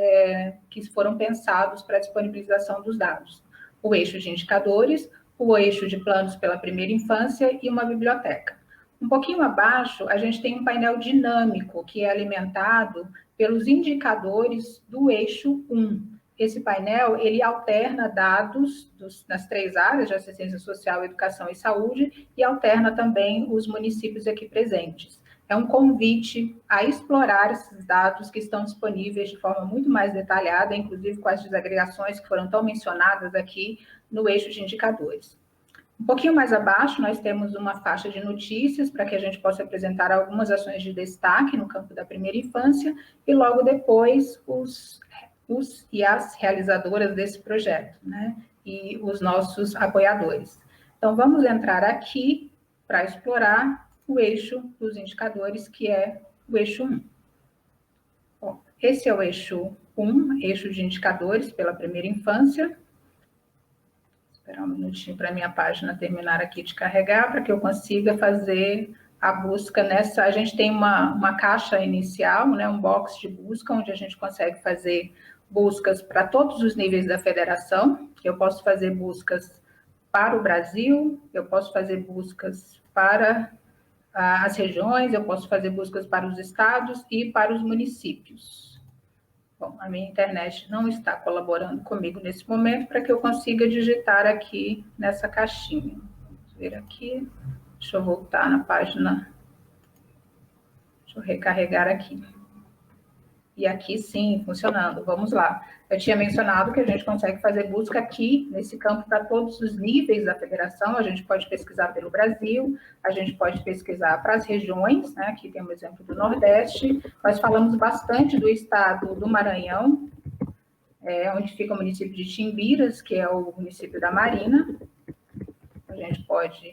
que foram pensados para a disponibilização dos dados. O eixo de indicadores, o eixo de planos pela primeira infância e uma biblioteca. Um pouquinho abaixo, a gente tem um painel dinâmico que é alimentado pelos indicadores do eixo 1. Esse painel, ele alterna dados nas 3 áreas de assistência social, educação e saúde e alterna também os municípios aqui presentes. É um convite a explorar esses dados que estão disponíveis de forma muito mais detalhada, inclusive com as desagregações que foram tão mencionadas aqui no eixo de indicadores. Um pouquinho mais abaixo, nós temos uma faixa de notícias para que a gente possa apresentar algumas ações de destaque no campo da primeira infância e logo depois os e as realizadoras desse projeto, né? E os nossos apoiadores. Então, vamos entrar aqui para explorar o eixo dos indicadores, que é o eixo 1. Bom, esse é o eixo 1, eixo de indicadores pela primeira infância. Vou esperar um minutinho para a minha página terminar aqui de carregar, para que eu consiga fazer a busca nessa... A gente tem uma caixa inicial, né, um box de busca, onde a gente consegue fazer buscas para todos os níveis da federação. Eu posso fazer buscas para o Brasil, eu posso fazer buscas para as regiões, eu posso fazer buscas para os estados e para os municípios. Bom, a minha internet não está colaborando comigo nesse momento para que eu consiga digitar aqui nessa caixinha. Vamos ver aqui. Deixa eu voltar na página. Deixa eu recarregar aqui. E aqui sim, funcionando. Vamos lá. Eu tinha mencionado que a gente consegue fazer busca aqui, nesse campo, para todos os níveis da federação. A gente pode pesquisar pelo Brasil, a gente pode pesquisar para as regiões, né? Aqui tem um exemplo do Nordeste. Nós falamos bastante do estado do Maranhão, onde fica o município de Timbiras, que é o município da Marina. A gente pode,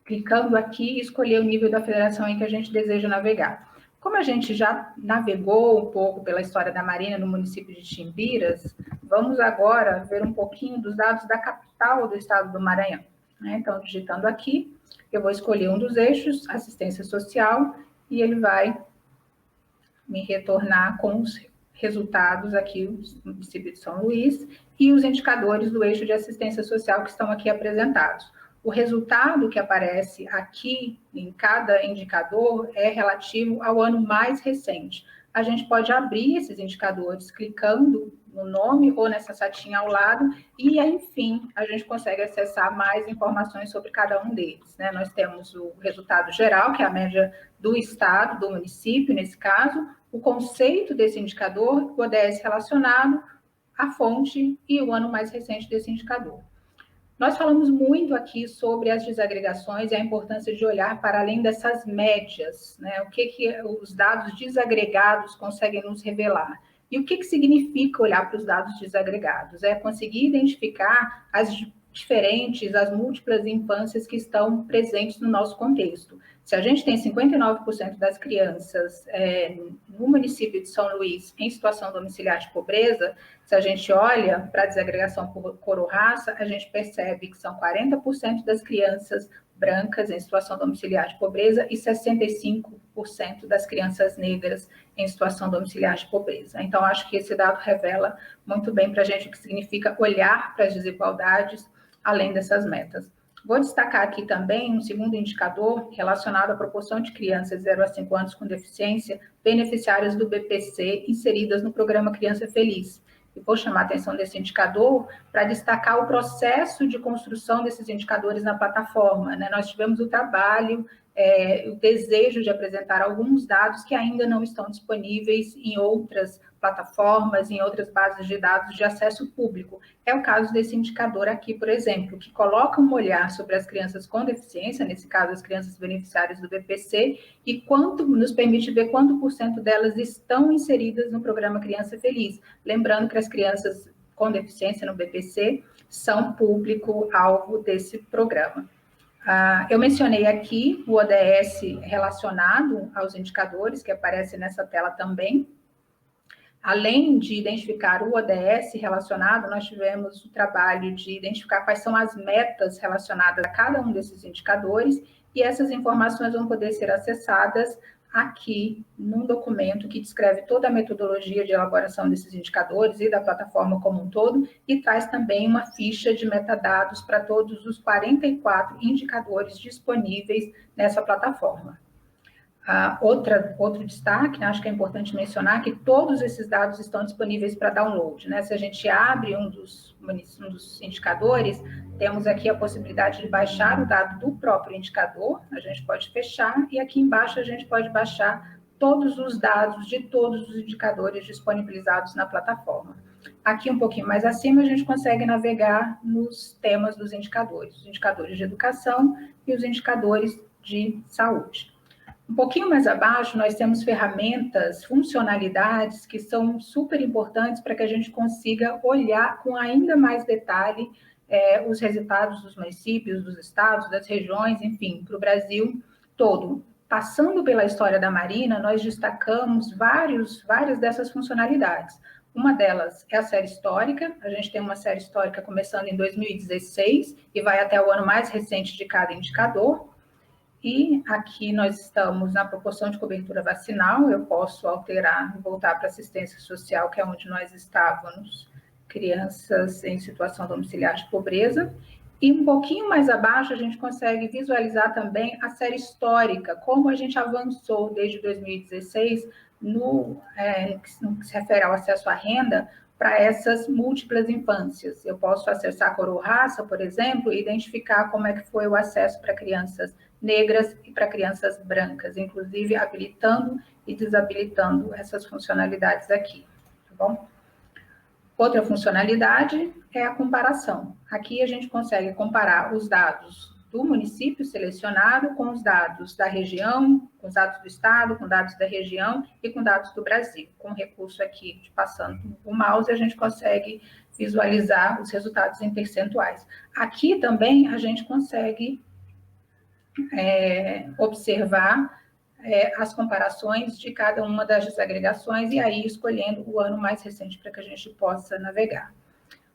clicando aqui, escolher o nível da federação em que a gente deseja navegar. Como a gente já navegou um pouco pela história da Marina no município de Timbiras, vamos agora ver um pouquinho dos dados da capital do estado do Maranhão. Então, digitando aqui, eu vou escolher um dos eixos, assistência social, e ele vai me retornar com os resultados aqui, o município de São Luís, e os indicadores do eixo de assistência social que estão aqui apresentados. O resultado que aparece aqui em cada indicador é relativo ao ano mais recente. A gente pode abrir esses indicadores clicando no nome ou nessa setinha ao lado e, enfim, a gente consegue acessar mais informações sobre cada um deles, né? Nós temos o resultado geral, que é a média do estado, do município, nesse caso, o conceito desse indicador, o ODS relacionado, a fonte e o ano mais recente desse indicador. Nós falamos muito aqui sobre as desagregações e a importância de olhar para além dessas médias, né? O que os dados desagregados conseguem nos revelar? E o que significa olhar para os dados desagregados? É conseguir identificar as diferentes, as múltiplas infâncias que estão presentes no nosso contexto. Se a gente tem 59% das crianças no município de São Luís em situação domiciliar de pobreza, se a gente olha para a desagregação por cor ou raça, a gente percebe que são 40% das crianças brancas em situação domiciliar de pobreza e 65% das crianças negras em situação domiciliar de pobreza. Então, acho que esse dado revela muito bem para a gente o que significa olhar para as desigualdades além dessas metas. Vou destacar aqui também um segundo indicador relacionado à proporção de crianças de 0 a 5 anos com deficiência beneficiárias do BPC inseridas no programa Criança Feliz. E vou chamar a atenção desse indicador para destacar o processo de construção desses indicadores na plataforma, né? Nós tivemos o trabalho, o desejo de apresentar alguns dados que ainda não estão disponíveis em outras plataformas, em outras bases de dados de acesso público. É o caso desse indicador aqui, por exemplo, que coloca um olhar sobre as crianças com deficiência, nesse caso as crianças beneficiárias do BPC, e nos permite ver quanto % delas estão inseridas no programa Criança Feliz. Lembrando que as crianças com deficiência no BPC são público-alvo desse programa. Eu mencionei aqui o ODS relacionado aos indicadores, que aparece nessa tela também. Além de identificar o ODS relacionado, nós tivemos o trabalho de identificar quais são as metas relacionadas a cada um desses indicadores, e essas informações vão poder ser acessadas aqui num documento que descreve toda a metodologia de elaboração desses indicadores e da plataforma como um todo, e traz também uma ficha de metadados para todos os 44 indicadores disponíveis nessa plataforma. Outro destaque, acho que é importante mencionar que todos esses dados estão disponíveis para download, né? Se a gente abre um dos indicadores, temos aqui a possibilidade de baixar o dado do próprio indicador, a gente pode fechar, e aqui embaixo a gente pode baixar todos os dados de todos os indicadores disponibilizados na plataforma. Aqui um pouquinho mais acima a gente consegue navegar nos temas dos indicadores, os indicadores de educação e os indicadores de saúde. Um pouquinho mais abaixo, nós temos ferramentas, funcionalidades que são super importantes para que a gente consiga olhar com ainda mais detalhe os resultados dos municípios, dos estados, das regiões, enfim, para o Brasil todo. Passando pela história da Marina, nós destacamos várias dessas funcionalidades. Uma delas é a série histórica, a gente tem uma série histórica começando em 2016 e vai até o ano mais recente de cada indicador. E aqui nós estamos na proporção de cobertura vacinal, eu posso alterar, voltar para assistência social, que é onde nós estávamos, crianças em situação domiciliar de pobreza. E um pouquinho mais abaixo a gente consegue visualizar também a série histórica, como a gente avançou desde 2016 no que se refere ao acesso à renda, para essas múltiplas infâncias. Eu posso acessar cor-ou-raça, por exemplo, e identificar como é que foi o acesso para crianças negras e para crianças brancas, inclusive habilitando e desabilitando essas funcionalidades aqui, tá bom? Outra funcionalidade é a comparação. Aqui a gente consegue comparar os dados do município selecionado com os dados da região, com os dados do estado, com dados da região e com dados do Brasil. Com o recurso aqui, passando o mouse, a gente consegue visualizar os resultados em percentuais. Aqui também a gente consegue observar as comparações de cada uma das desagregações e aí escolhendo o ano mais recente para que a gente possa navegar.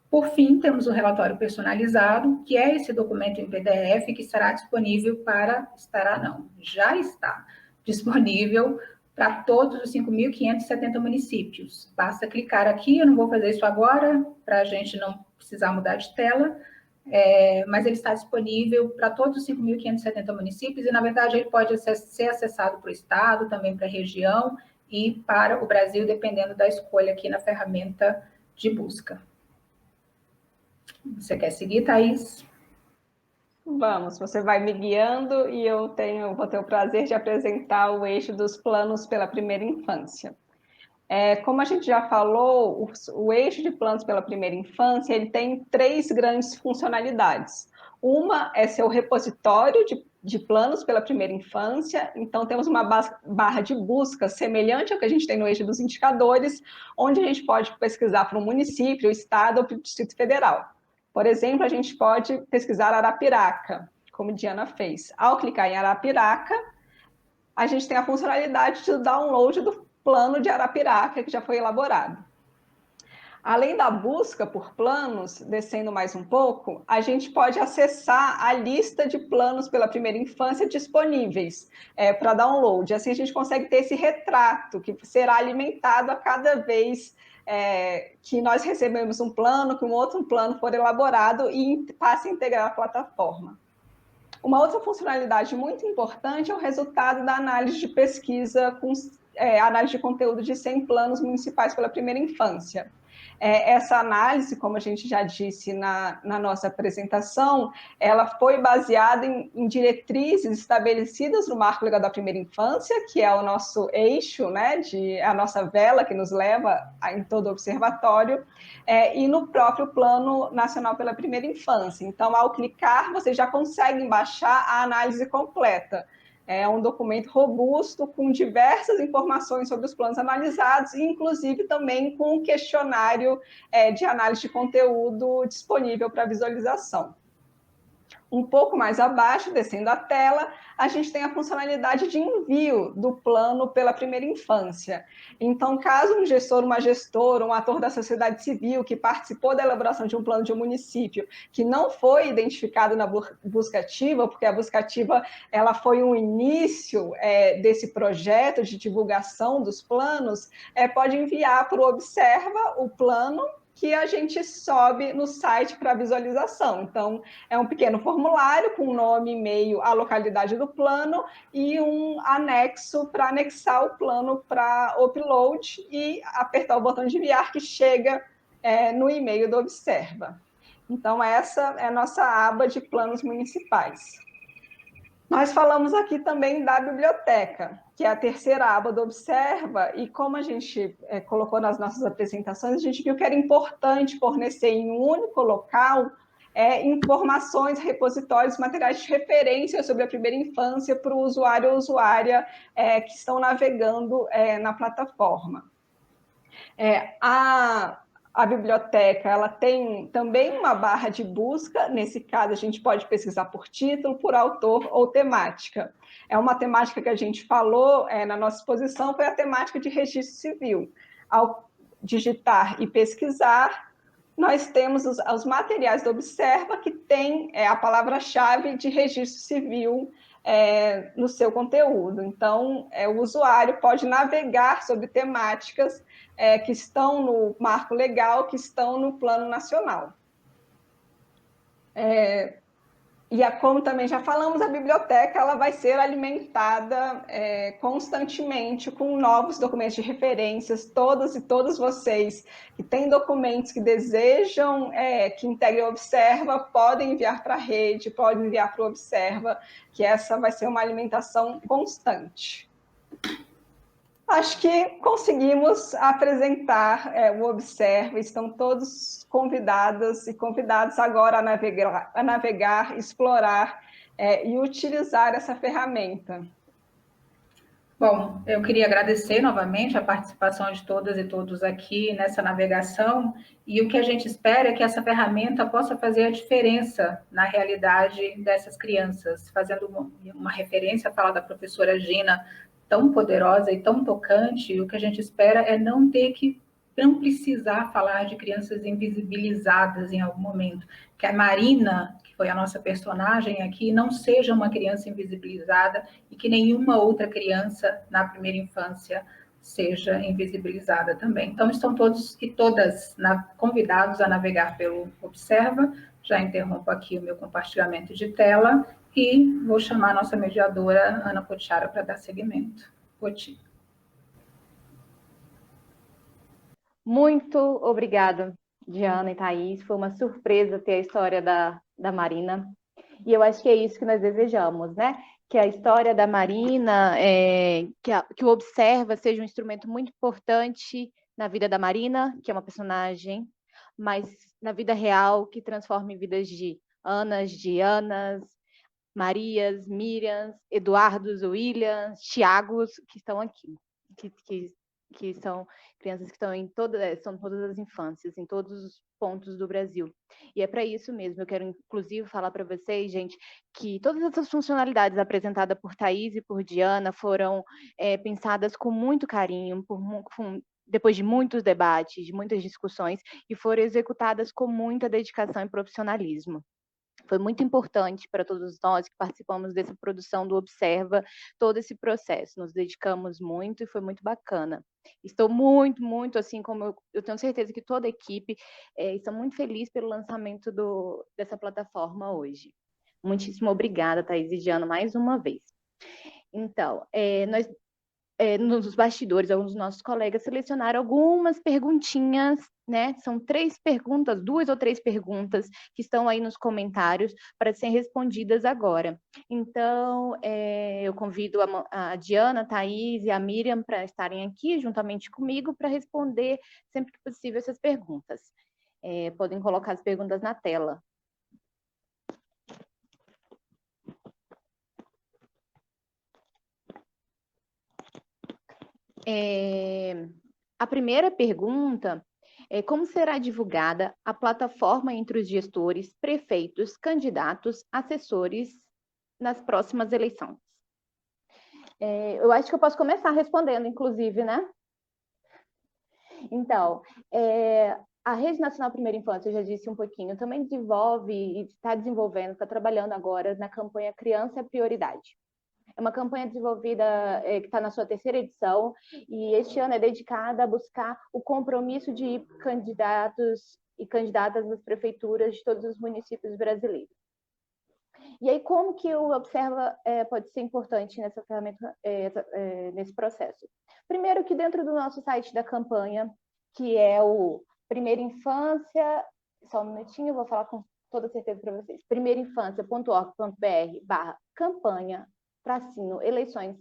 Por fim, temos o relatório personalizado, que é esse documento em PDF que estará disponível já está disponível para todos os 5.570 municípios. Basta clicar aqui, eu não vou fazer isso agora, para a gente não precisar mudar de tela, mas ele está disponível para todos os 5.570 municípios e, na verdade, ele pode ser acessado para o estado, também para a região e para o Brasil, dependendo da escolha aqui na ferramenta de busca. Você quer seguir, Thaís? Vamos, você vai me guiando e eu vou ter o prazer de apresentar o eixo dos planos pela primeira infância. Como a gente já falou, o eixo de planos pela primeira infância ele tem 3 grandes funcionalidades. Uma é ser o repositório de planos pela primeira infância, então temos uma barra de busca semelhante ao que a gente tem no eixo dos indicadores, onde a gente pode pesquisar para um município, o estado ou para o Distrito Federal. Por exemplo, a gente pode pesquisar Arapiraca, como Diana fez. Ao clicar em Arapiraca, a gente tem a funcionalidade de download do plano de Arapiraca, que já foi elaborado. Além da busca por planos, descendo mais um pouco, a gente pode acessar a lista de planos pela primeira infância disponíveis para download. Assim, a gente consegue ter esse retrato, que será alimentado a cada vez que nós recebemos um plano, que um outro plano for elaborado e passe a integrar a plataforma. Uma outra funcionalidade muito importante é o resultado da análise de pesquisa com análise de conteúdo de 100 planos municipais pela primeira infância. Essa análise, como a gente já disse na nossa apresentação, ela foi baseada em diretrizes estabelecidas no Marco Legal da Primeira Infância, que é o nosso eixo, né, a nossa vela que nos leva em todo o observatório, e no próprio Plano Nacional pela Primeira Infância. Então, ao clicar, vocês já conseguem baixar a análise completa. É um documento robusto, com diversas informações sobre os planos analisados, e inclusive também com um questionário de análise de conteúdo disponível para visualização. Um pouco mais abaixo, descendo a tela, a gente tem a funcionalidade de envio do plano pela primeira infância. Então, caso um gestor, uma gestora, um ator da sociedade civil que participou da elaboração de um plano de um município, que não foi identificado na busca ativa, porque a busca ativa ela foi um início desse projeto de divulgação dos planos, pode enviar para o Observa o plano, que a gente sobe no site para visualização. Então, é um pequeno formulário com nome, e-mail, a localidade do plano e um anexo para anexar o plano para upload e apertar o botão de enviar que chega no e-mail do Observa. Então, essa é a nossa aba de planos municipais. Nós falamos aqui também da biblioteca, que é a terceira aba do Observa, e como a gente colocou nas nossas apresentações, a gente viu que era importante fornecer em um único local informações, repositórios, materiais de referência sobre a primeira infância para o usuário ou usuária que estão navegando na plataforma. A biblioteca ela tem também uma barra de busca, nesse caso a gente pode pesquisar por título, por autor ou temática. É uma temática que a gente falou na nossa exposição, foi a temática de registro civil. Ao digitar e pesquisar, nós temos os materiais do Observa que tem a palavra-chave de registro civil no seu conteúdo. Então, o usuário pode navegar sobre temáticas que estão no marco legal, que estão no plano nacional. E como também já falamos, a biblioteca ela vai ser alimentada constantemente com novos documentos de referências. Todas e todos vocês que têm documentos que desejam que integrem o Observa, podem enviar para a rede, podem enviar para o Observa, que essa vai ser uma alimentação constante. Acho que conseguimos apresentar o Observa, estão todos convidadas e convidados agora a navegar, explorar e utilizar essa ferramenta. Bom, eu queria agradecer novamente a participação de todas e todos aqui nessa navegação, e o que a gente espera é que essa ferramenta possa fazer a diferença na realidade dessas crianças, fazendo uma referência à fala da professora Gina, tão poderosa e tão tocante. O que a gente espera é não precisar falar de crianças invisibilizadas em algum momento, que a Marina, que foi a nossa personagem aqui, não seja uma criança invisibilizada e que nenhuma outra criança na primeira infância seja invisibilizada também. Então, estão todos e todas convidados a navegar pelo Observa. Já interrompo aqui o meu compartilhamento de tela e vou chamar a nossa mediadora, Ana Potiara, para dar seguimento. Poti. Muito obrigada, Diana e Thaís. Foi uma surpresa ter a história da Marina. E eu acho que é isso que nós desejamos, né? Que a história da Marina, que o Observa seja um instrumento muito importante na vida da Marina, que é uma personagem, mas na vida real, que transforme vidas de Anas, Dianas, Marias, Miriams, Eduardos, Williams, Tiagos, que estão aqui, que são crianças que estão são todas as infâncias, em todos os pontos do Brasil. E é para isso mesmo, eu quero inclusive falar para vocês, gente, que todas essas funcionalidades apresentadas por Thaís e por Diana foram pensadas com muito carinho, depois de muitos debates, de muitas discussões, e foram executadas com muita dedicação e profissionalismo. Foi muito importante para todos nós que participamos dessa produção do Observa, todo esse processo. Nos dedicamos muito e foi muito bacana. Estou muito, muito, assim como eu tenho certeza que toda a equipe está muito feliz pelo lançamento dessa plataforma hoje. Muitíssimo obrigada, Thaís e Diana, mais uma vez. Então, nós nos bastidores, alguns dos nossos colegas selecionaram algumas perguntinhas, né? São 3 perguntas, 2 ou 3 perguntas que estão aí nos comentários para serem respondidas agora. Então, eu convido a Diana, a Thaís e a Miriam para estarem aqui juntamente comigo para responder sempre que possível essas perguntas. Podem colocar as perguntas na tela. A primeira pergunta é: como será divulgada a plataforma entre os gestores, prefeitos, candidatos, assessores nas próximas eleições? Eu acho que eu posso começar respondendo, inclusive, né? Então, a Rede Nacional Primeira Infância, eu já disse um pouquinho, também desenvolve e está desenvolvendo, está trabalhando agora na campanha Criança é Prioridade. É uma campanha desenvolvida que está na sua 3ª edição e este ano é dedicada a buscar o compromisso de candidatos e candidatas das prefeituras de todos os municípios brasileiros. E aí, como que o Observa pode ser importante nessa ferramenta, nesse processo? Primeiro que dentro do nosso site da campanha, que é o Primeira Infância, só um minutinho, eu vou falar com toda certeza para vocês, primeirainfancia.org.br/campanha eleições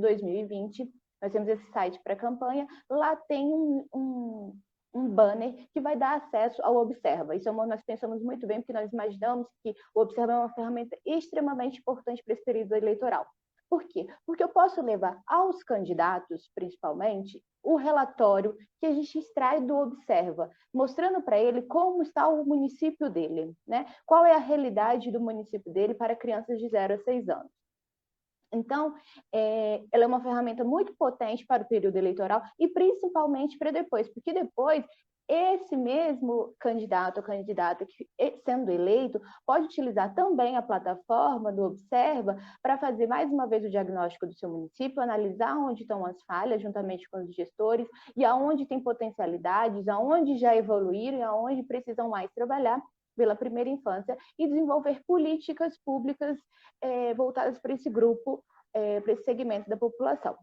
2020, nós temos esse site para campanha, lá tem um banner que vai dar acesso ao Observa. Isso nós pensamos muito bem, porque nós imaginamos que o Observa é uma ferramenta extremamente importante para esse período eleitoral. Por quê? Porque eu posso levar aos candidatos, principalmente, o relatório que a gente extrai do Observa, mostrando para ele como está o município dele, né? Qual é a realidade do município dele para crianças de 0 a 6 anos. Então, ela é uma ferramenta muito potente para o período eleitoral e principalmente para depois, porque depois esse mesmo candidato ou candidata que, sendo eleito, pode utilizar também a plataforma do Observa para fazer mais uma vez o diagnóstico do seu município, analisar onde estão as falhas juntamente com os gestores e aonde tem potencialidades, aonde já evoluíram e aonde precisam mais trabalhar, pela primeira infância e desenvolver políticas públicas voltadas para esse grupo, para esse segmento da população.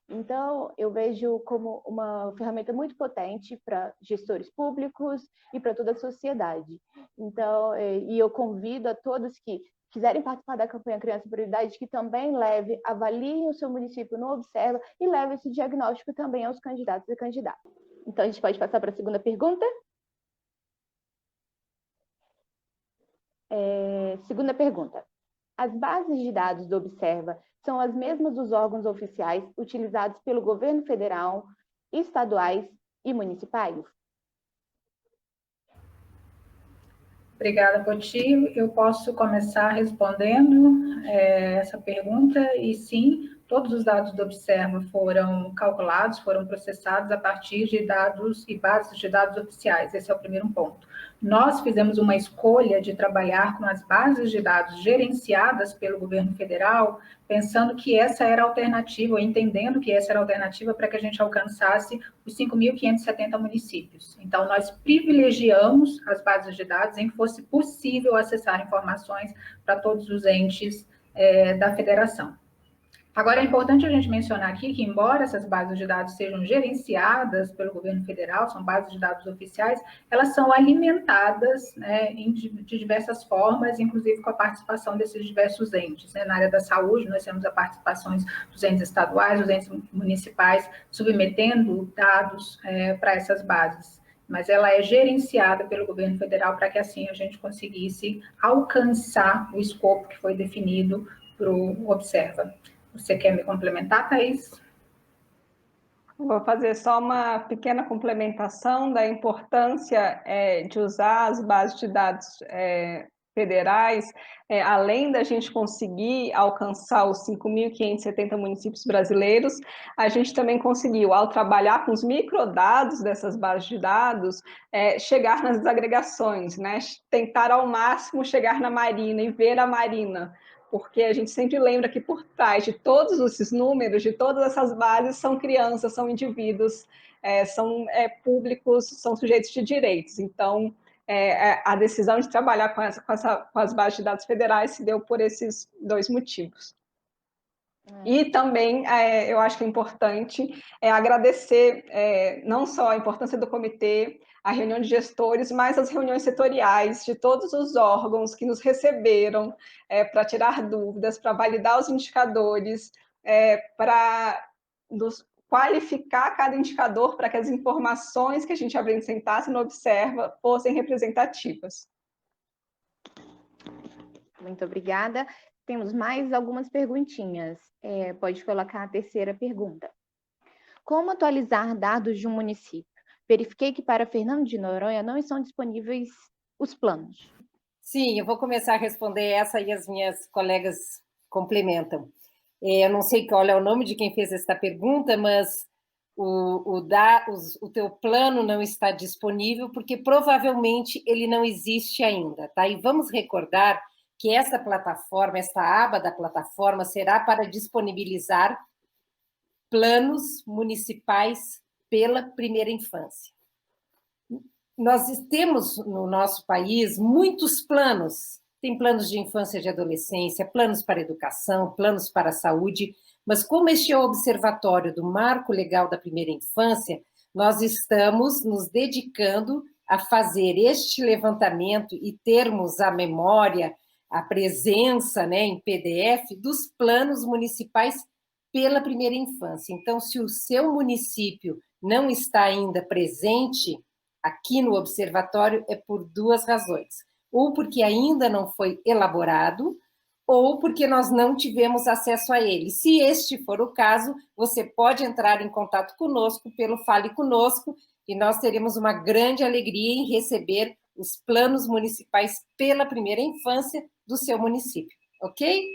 Então, eu vejo como uma ferramenta muito potente para gestores públicos e para toda a sociedade. Então, e eu convido a todos que quiserem participar da campanha Criança Prioridade, que também avaliem o seu município no Observa e levem esse diagnóstico também aos candidatos e candidatas. Então, a gente pode passar para a segunda pergunta? Segunda pergunta. As bases de dados do Observa são as mesmas dos órgãos oficiais utilizados pelo governo federal, estaduais e municipais? Obrigada, Poti. Eu posso começar respondendo essa pergunta, e sim, todos os dados do Observa foram calculados, foram processados a partir de dados e bases de dados oficiais. Esse é o primeiro ponto. Nós fizemos uma escolha de trabalhar com as bases de dados gerenciadas pelo governo federal, pensando que essa era a alternativa, ou entendendo que essa era a alternativa para que a gente alcançasse os 5.570 municípios. Então, nós privilegiamos as bases de dados em que fosse possível acessar informações para todos os entes da federação. Agora, é importante a gente mencionar aqui que, embora essas bases de dados sejam gerenciadas pelo governo federal, são bases de dados oficiais, elas são alimentadas, né, de diversas formas, inclusive com a participação desses diversos entes. Né? Na área da saúde, nós temos a participação dos entes estaduais, dos entes municipais, submetendo dados para essas bases. Mas ela é gerenciada pelo governo federal para que, assim, a gente conseguisse alcançar o escopo que foi definido para o Observa. Você quer me complementar, Thaís? Vou fazer só uma pequena complementação da importância de usar as bases de dados federais, além da gente conseguir alcançar os 5.570 municípios brasileiros, a gente também conseguiu, ao trabalhar com os microdados dessas bases de dados, chegar nas desagregações, né? Tentar ao máximo chegar na Marina e ver a Marina, porque a gente sempre lembra que por trás de todos esses números, de todas essas bases, são crianças, são indivíduos, são públicos, são sujeitos de direitos. Então, a decisão de trabalhar com as bases de dados federais se deu por esses dois motivos. E também, eu acho que é importante agradecer não só a importância do comitê, a reunião de gestores, mas as reuniões setoriais de todos os órgãos que nos receberam para tirar dúvidas, para validar os indicadores, para nos qualificar cada indicador para que as informações que a gente apresentasse no Observa fossem representativas. Muito obrigada. Temos mais algumas perguntinhas. Pode colocar a terceira pergunta. Como atualizar dados de um município? Verifiquei que para Fernando de Noronha não estão disponíveis os planos. Sim, eu vou começar a responder essa e as minhas colegas complementam. Eu não sei qual é o nome de quem fez esta pergunta, mas o teu plano não está disponível porque provavelmente ele não existe ainda, tá? E vamos recordar que essa plataforma, esta aba da plataforma será para disponibilizar planos municipais pela primeira infância. Nós temos no nosso país muitos planos, tem planos de infância e de adolescência, planos para educação, planos para a saúde, mas como este é o observatório do Marco Legal da Primeira Infância, nós estamos nos dedicando a fazer este levantamento e termos a memória, a presença, né, em PDF dos planos municipais pela primeira infância. Então, se o seu município não está ainda presente aqui no observatório, é por duas razões. Ou porque ainda não foi elaborado, ou porque nós não tivemos acesso a ele. Se este for o caso, você pode entrar em contato conosco pelo Fale Conosco, e nós teremos uma grande alegria em receber os planos municipais pela primeira infância do seu município, ok?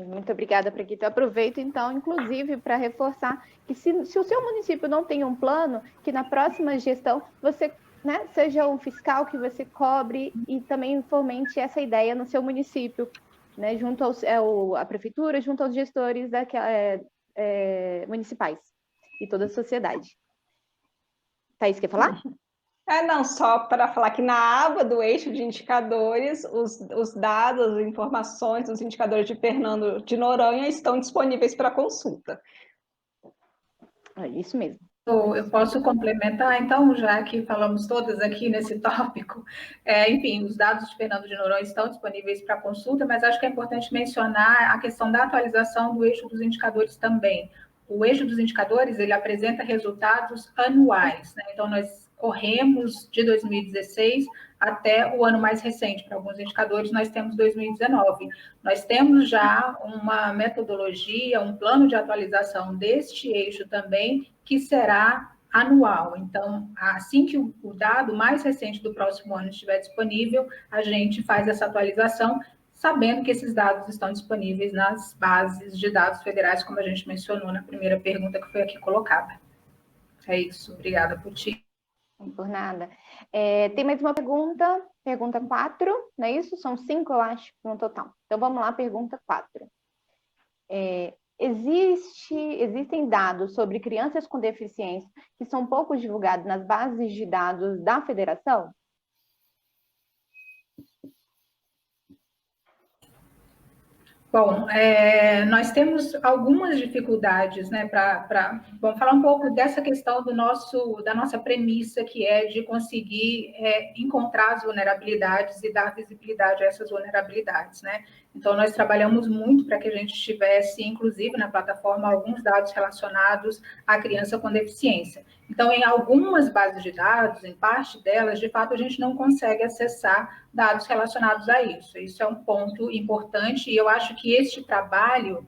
Muito obrigada, Praquita. Eu aproveito, então, inclusive, para reforçar que se o seu município não tem um plano, que na próxima gestão você, né, seja um fiscal que você cobre e também fomente essa ideia no seu município, né, junto à prefeitura, junto aos gestores municipais e toda a sociedade. Thaís, quer falar? Não, só para falar que na aba do eixo de indicadores, os dados, as informações dos indicadores de Fernando de Noronha estão disponíveis para consulta. É isso mesmo. Eu posso complementar, então, já que falamos todas aqui nesse tópico. Enfim, os dados de Fernando de Noronha estão disponíveis para consulta, mas acho que é importante mencionar a questão da atualização do eixo dos indicadores também. O eixo dos indicadores, ele apresenta resultados anuais, né? Então, nós corremos de 2016 até o ano mais recente. Para alguns indicadores, nós temos 2019. Nós temos já uma metodologia, um plano de atualização deste eixo também, que será anual. Então, assim que o dado mais recente do próximo ano estiver disponível, a gente faz essa atualização, sabendo que esses dados estão disponíveis nas bases de dados federais, como a gente mencionou na primeira pergunta que foi aqui colocada. É isso. Obrigada, Puti. Por nada. Tem mais uma pergunta 4, não é isso? São 5, eu acho, no total. Então, vamos lá, pergunta 4. Existem dados sobre crianças com deficiência que são pouco divulgados nas bases de dados da federação? Bom, nós temos algumas dificuldades, né, vamos falar um pouco dessa questão da nossa premissa, que é de conseguir encontrar as vulnerabilidades e dar visibilidade a essas vulnerabilidades, né? Então, nós trabalhamos muito para que a gente tivesse, inclusive, na plataforma, alguns dados relacionados à criança com deficiência. Então, em algumas bases de dados, em parte delas, de fato, a gente não consegue acessar dados relacionados a isso. Isso é um ponto importante, e eu acho que este trabalho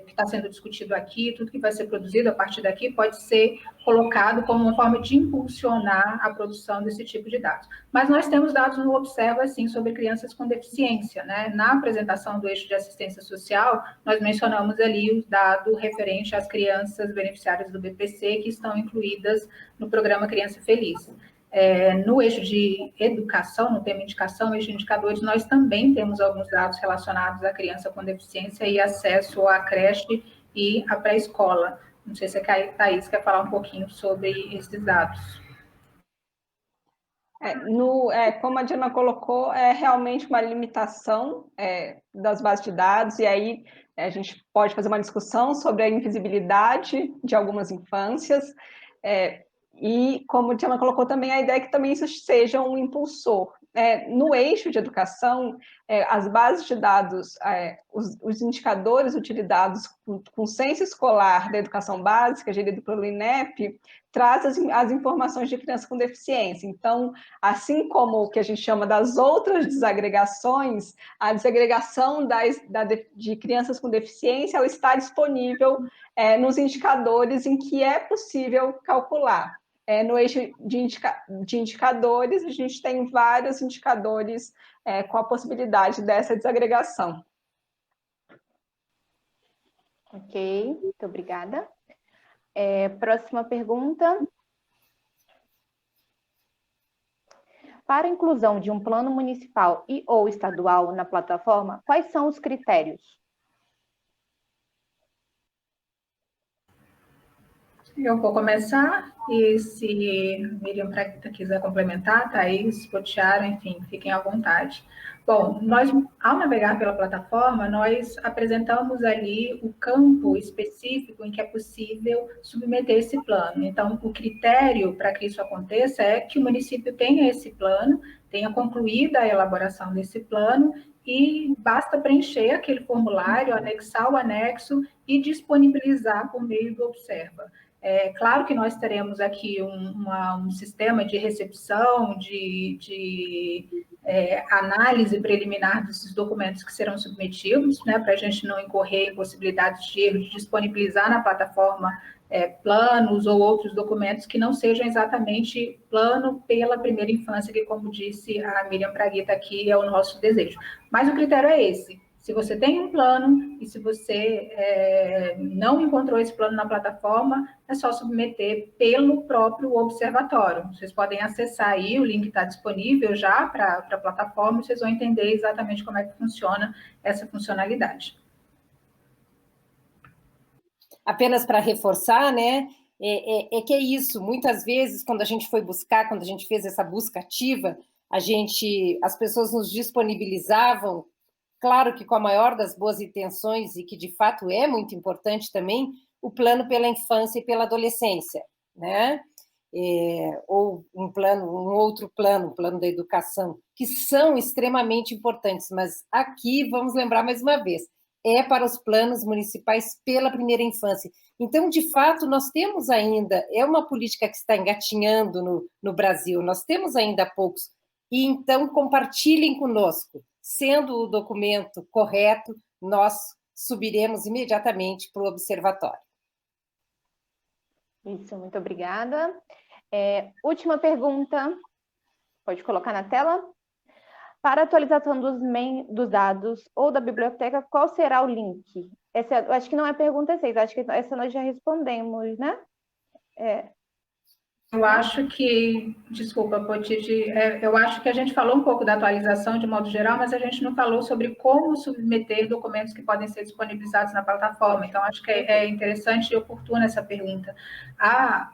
que está sendo discutido aqui, tudo que vai ser produzido a partir daqui, pode ser colocado como uma forma de impulsionar a produção desse tipo de dados. Mas nós temos dados no Observa, sim, sobre crianças com deficiência, né? Na apresentação do eixo de assistência social, nós mencionamos ali o dado referente às crianças beneficiárias do BPC, que estão incluídas no programa Criança Feliz. No eixo de educação, no tema indicação, eixo de indicadores, nós também temos alguns dados relacionados à criança com deficiência e acesso à creche e à pré-escola. Não sei se a Thaís quer falar um pouquinho sobre esses dados. Como a Diana colocou, é realmente uma limitação das bases de dados, e aí a gente pode fazer uma discussão sobre a invisibilidade de algumas infâncias, e, como a Diana colocou também, a ideia é que também isso seja um impulsor. No eixo de educação, as bases de dados, os indicadores utilizados com o censo escolar da educação básica, gerido pelo INEP, traz as informações de criança com deficiência. Então, assim como o que a gente chama das outras desagregações, a desagregação de crianças com deficiência, ela está disponível nos indicadores em que é possível calcular. No eixo de indicadores, a gente tem vários indicadores com a possibilidade dessa desagregação. Ok, muito obrigada. Próxima pergunta. Para a inclusão de um plano municipal e ou estadual na plataforma, quais são os critérios? Eu vou começar, e se Miriam Praguita quiser complementar, Thaís, Potiara, enfim, fiquem à vontade. Bom, nós, ao navegar pela plataforma, nós apresentamos ali o campo específico em que é possível submeter esse plano. Então, o critério para que isso aconteça é que o município tenha esse plano, tenha concluído a elaboração desse plano, e basta preencher aquele formulário, anexar o anexo e disponibilizar por meio do Observa. Claro que nós teremos aqui um sistema de recepção, de análise preliminar desses documentos que serão submetidos, né, para a gente não incorrer em possibilidades de erro, de disponibilizar na plataforma planos ou outros documentos que não sejam exatamente plano pela primeira infância, que, como disse a Miriam Praguita aqui, é o nosso desejo. Mas o critério é esse. Se você tem um plano e se você não encontrou esse plano na plataforma, é só submeter pelo próprio observatório. Vocês podem acessar aí, o link está disponível já para a plataforma, e vocês vão entender exatamente como é que funciona essa funcionalidade. Apenas para reforçar, né? que é isso. Muitas vezes, quando a gente foi buscar, quando a gente fez essa busca ativa, as pessoas nos disponibilizavam, claro que com a maior das boas intenções, e que de fato é muito importante também, o plano pela infância e pela adolescência, né? Ou um outro plano, o plano da educação, que são extremamente importantes, mas aqui, vamos lembrar mais uma vez, é para os planos municipais pela primeira infância. Então, de fato, nós temos ainda, é uma política que está engatinhando no Brasil, nós temos ainda poucos, e então compartilhem conosco. Sendo o documento correto, nós subiremos imediatamente para o observatório. Isso, muito obrigada. Última pergunta, pode colocar na tela. Para a atualização dos dados ou da biblioteca, qual será o link? Eu acho que não é pergunta 6, acho que essa nós já respondemos, né? Eu acho que, desculpa, Potiti, eu acho que a gente falou um pouco da atualização de modo geral, mas a gente não falou sobre como submeter documentos que podem ser disponibilizados na plataforma. Então, acho que é interessante e oportuna essa pergunta.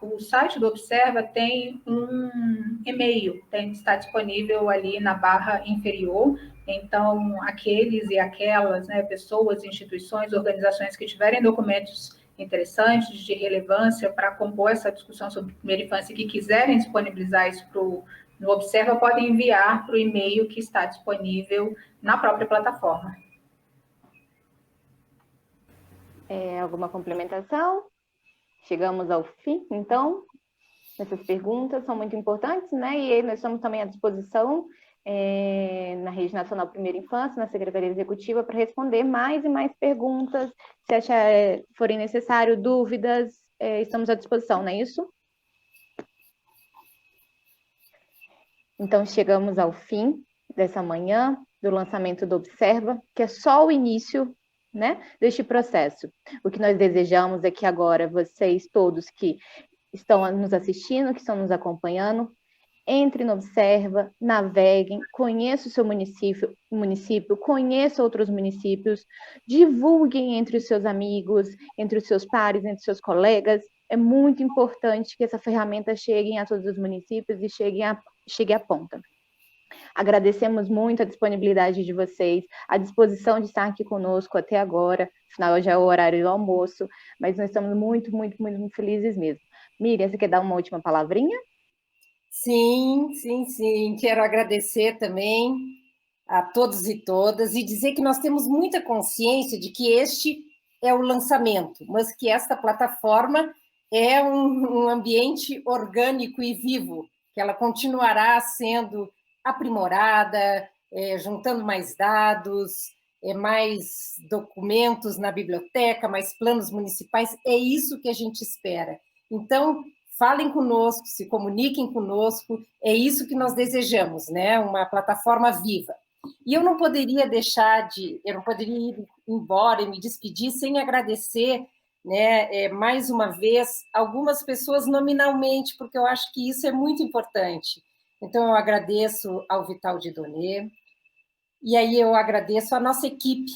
O site do Observa tem um e-mail, está disponível ali na barra inferior. Então, aqueles e aquelas, né, pessoas, instituições, organizações que tiverem documentos interessantes, de relevância para compor essa discussão sobre primeira infância e que quiserem disponibilizar isso no Observa, podem enviar para o e-mail que está disponível na própria plataforma. Alguma complementação? Chegamos ao fim, então. Essas perguntas são muito importantes, né? E nós estamos também à disposição na Rede Nacional Primeira Infância, na Secretaria Executiva, para responder mais e mais perguntas, se forem necessário, dúvidas, estamos à disposição, não é isso? Então, chegamos ao fim dessa manhã, do lançamento do Observa, que é só o início, né, deste processo. O que nós desejamos é que agora vocês todos que estão nos assistindo, que estão nos acompanhando, entre no Observa, naveguem, conheça o seu município, conheça outros municípios, divulguem entre os seus amigos, entre os seus pares, entre os seus colegas. É muito importante que essa ferramenta chegue a todos os municípios e chegue à ponta. Agradecemos muito a disponibilidade de vocês, a disposição de estar aqui conosco até agora, afinal já é o horário do almoço, mas nós estamos muito, muito, muito, muito felizes mesmo. Miriam, você quer dar uma última palavrinha? Sim. Quero agradecer também a todos e todas e dizer que nós temos muita consciência de que este é o lançamento, mas que esta plataforma é um ambiente orgânico e vivo, que ela continuará sendo aprimorada, juntando mais dados, mais documentos na biblioteca, mais planos municipais. É isso que a gente espera. Então, falem conosco, se comuniquem conosco, é isso que nós desejamos, né? Uma plataforma viva. E eu não poderia ir embora e me despedir sem agradecer, né, mais uma vez, algumas pessoas nominalmente, porque eu acho que isso é muito importante. Então, eu agradeço ao Vital Dieudonné, e aí eu agradeço a nossa equipe,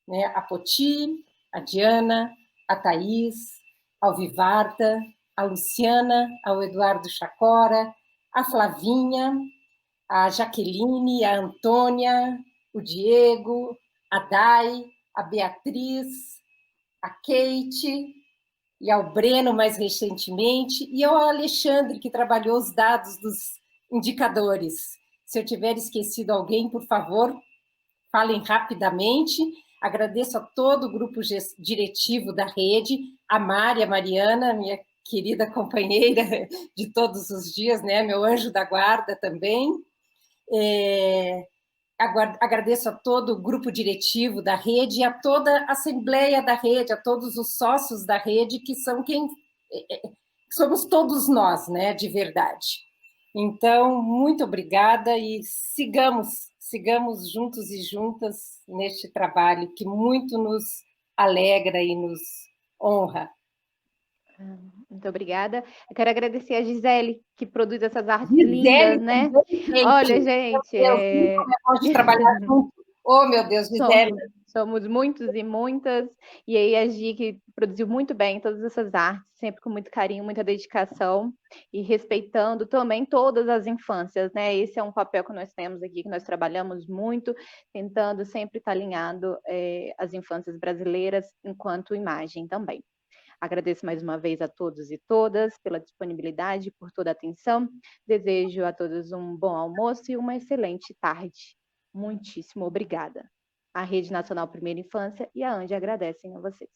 né, a Poti, a Diana, a Thaís, ao Vivarta, a Luciana, ao Eduardo Chacora, a Flavinha, a Jaqueline, a Antônia, o Diego, a Dai, a Beatriz, a Kate, e ao Breno mais recentemente, e ao Alexandre, que trabalhou os dados dos indicadores. Se eu tiver esquecido alguém, por favor, falem rapidamente. Agradeço a todo o grupo diretivo da rede, a Mari, a Mariana, minha querida companheira de todos os dias, né? Meu anjo da guarda também. Agradeço a todo o grupo diretivo da rede e a toda a assembleia da rede, a todos os sócios da rede, que são somos todos nós, né? De verdade. Então, muito obrigada e sigamos juntos e juntas neste trabalho que muito nos alegra e nos honra. Muito obrigada. Eu quero agradecer a Gisele, que produz essas artes lindas, né? Olha, gente... Como é bom de trabalhar junto. Oh, meu Deus, Gisele. Somos muitos e muitas, e aí a Gi, que produziu muito bem todas essas artes, sempre com muito carinho, muita dedicação, e respeitando também todas as infâncias, né? Esse é um papel que nós temos aqui, que nós trabalhamos muito, tentando sempre estar alinhado às infâncias brasileiras, enquanto imagem também. Agradeço mais uma vez a todos e todas pela disponibilidade, por toda a atenção. Desejo a todos um bom almoço e uma excelente tarde. Muitíssimo obrigada. A Rede Nacional Primeira Infância e a ANDI agradecem a vocês.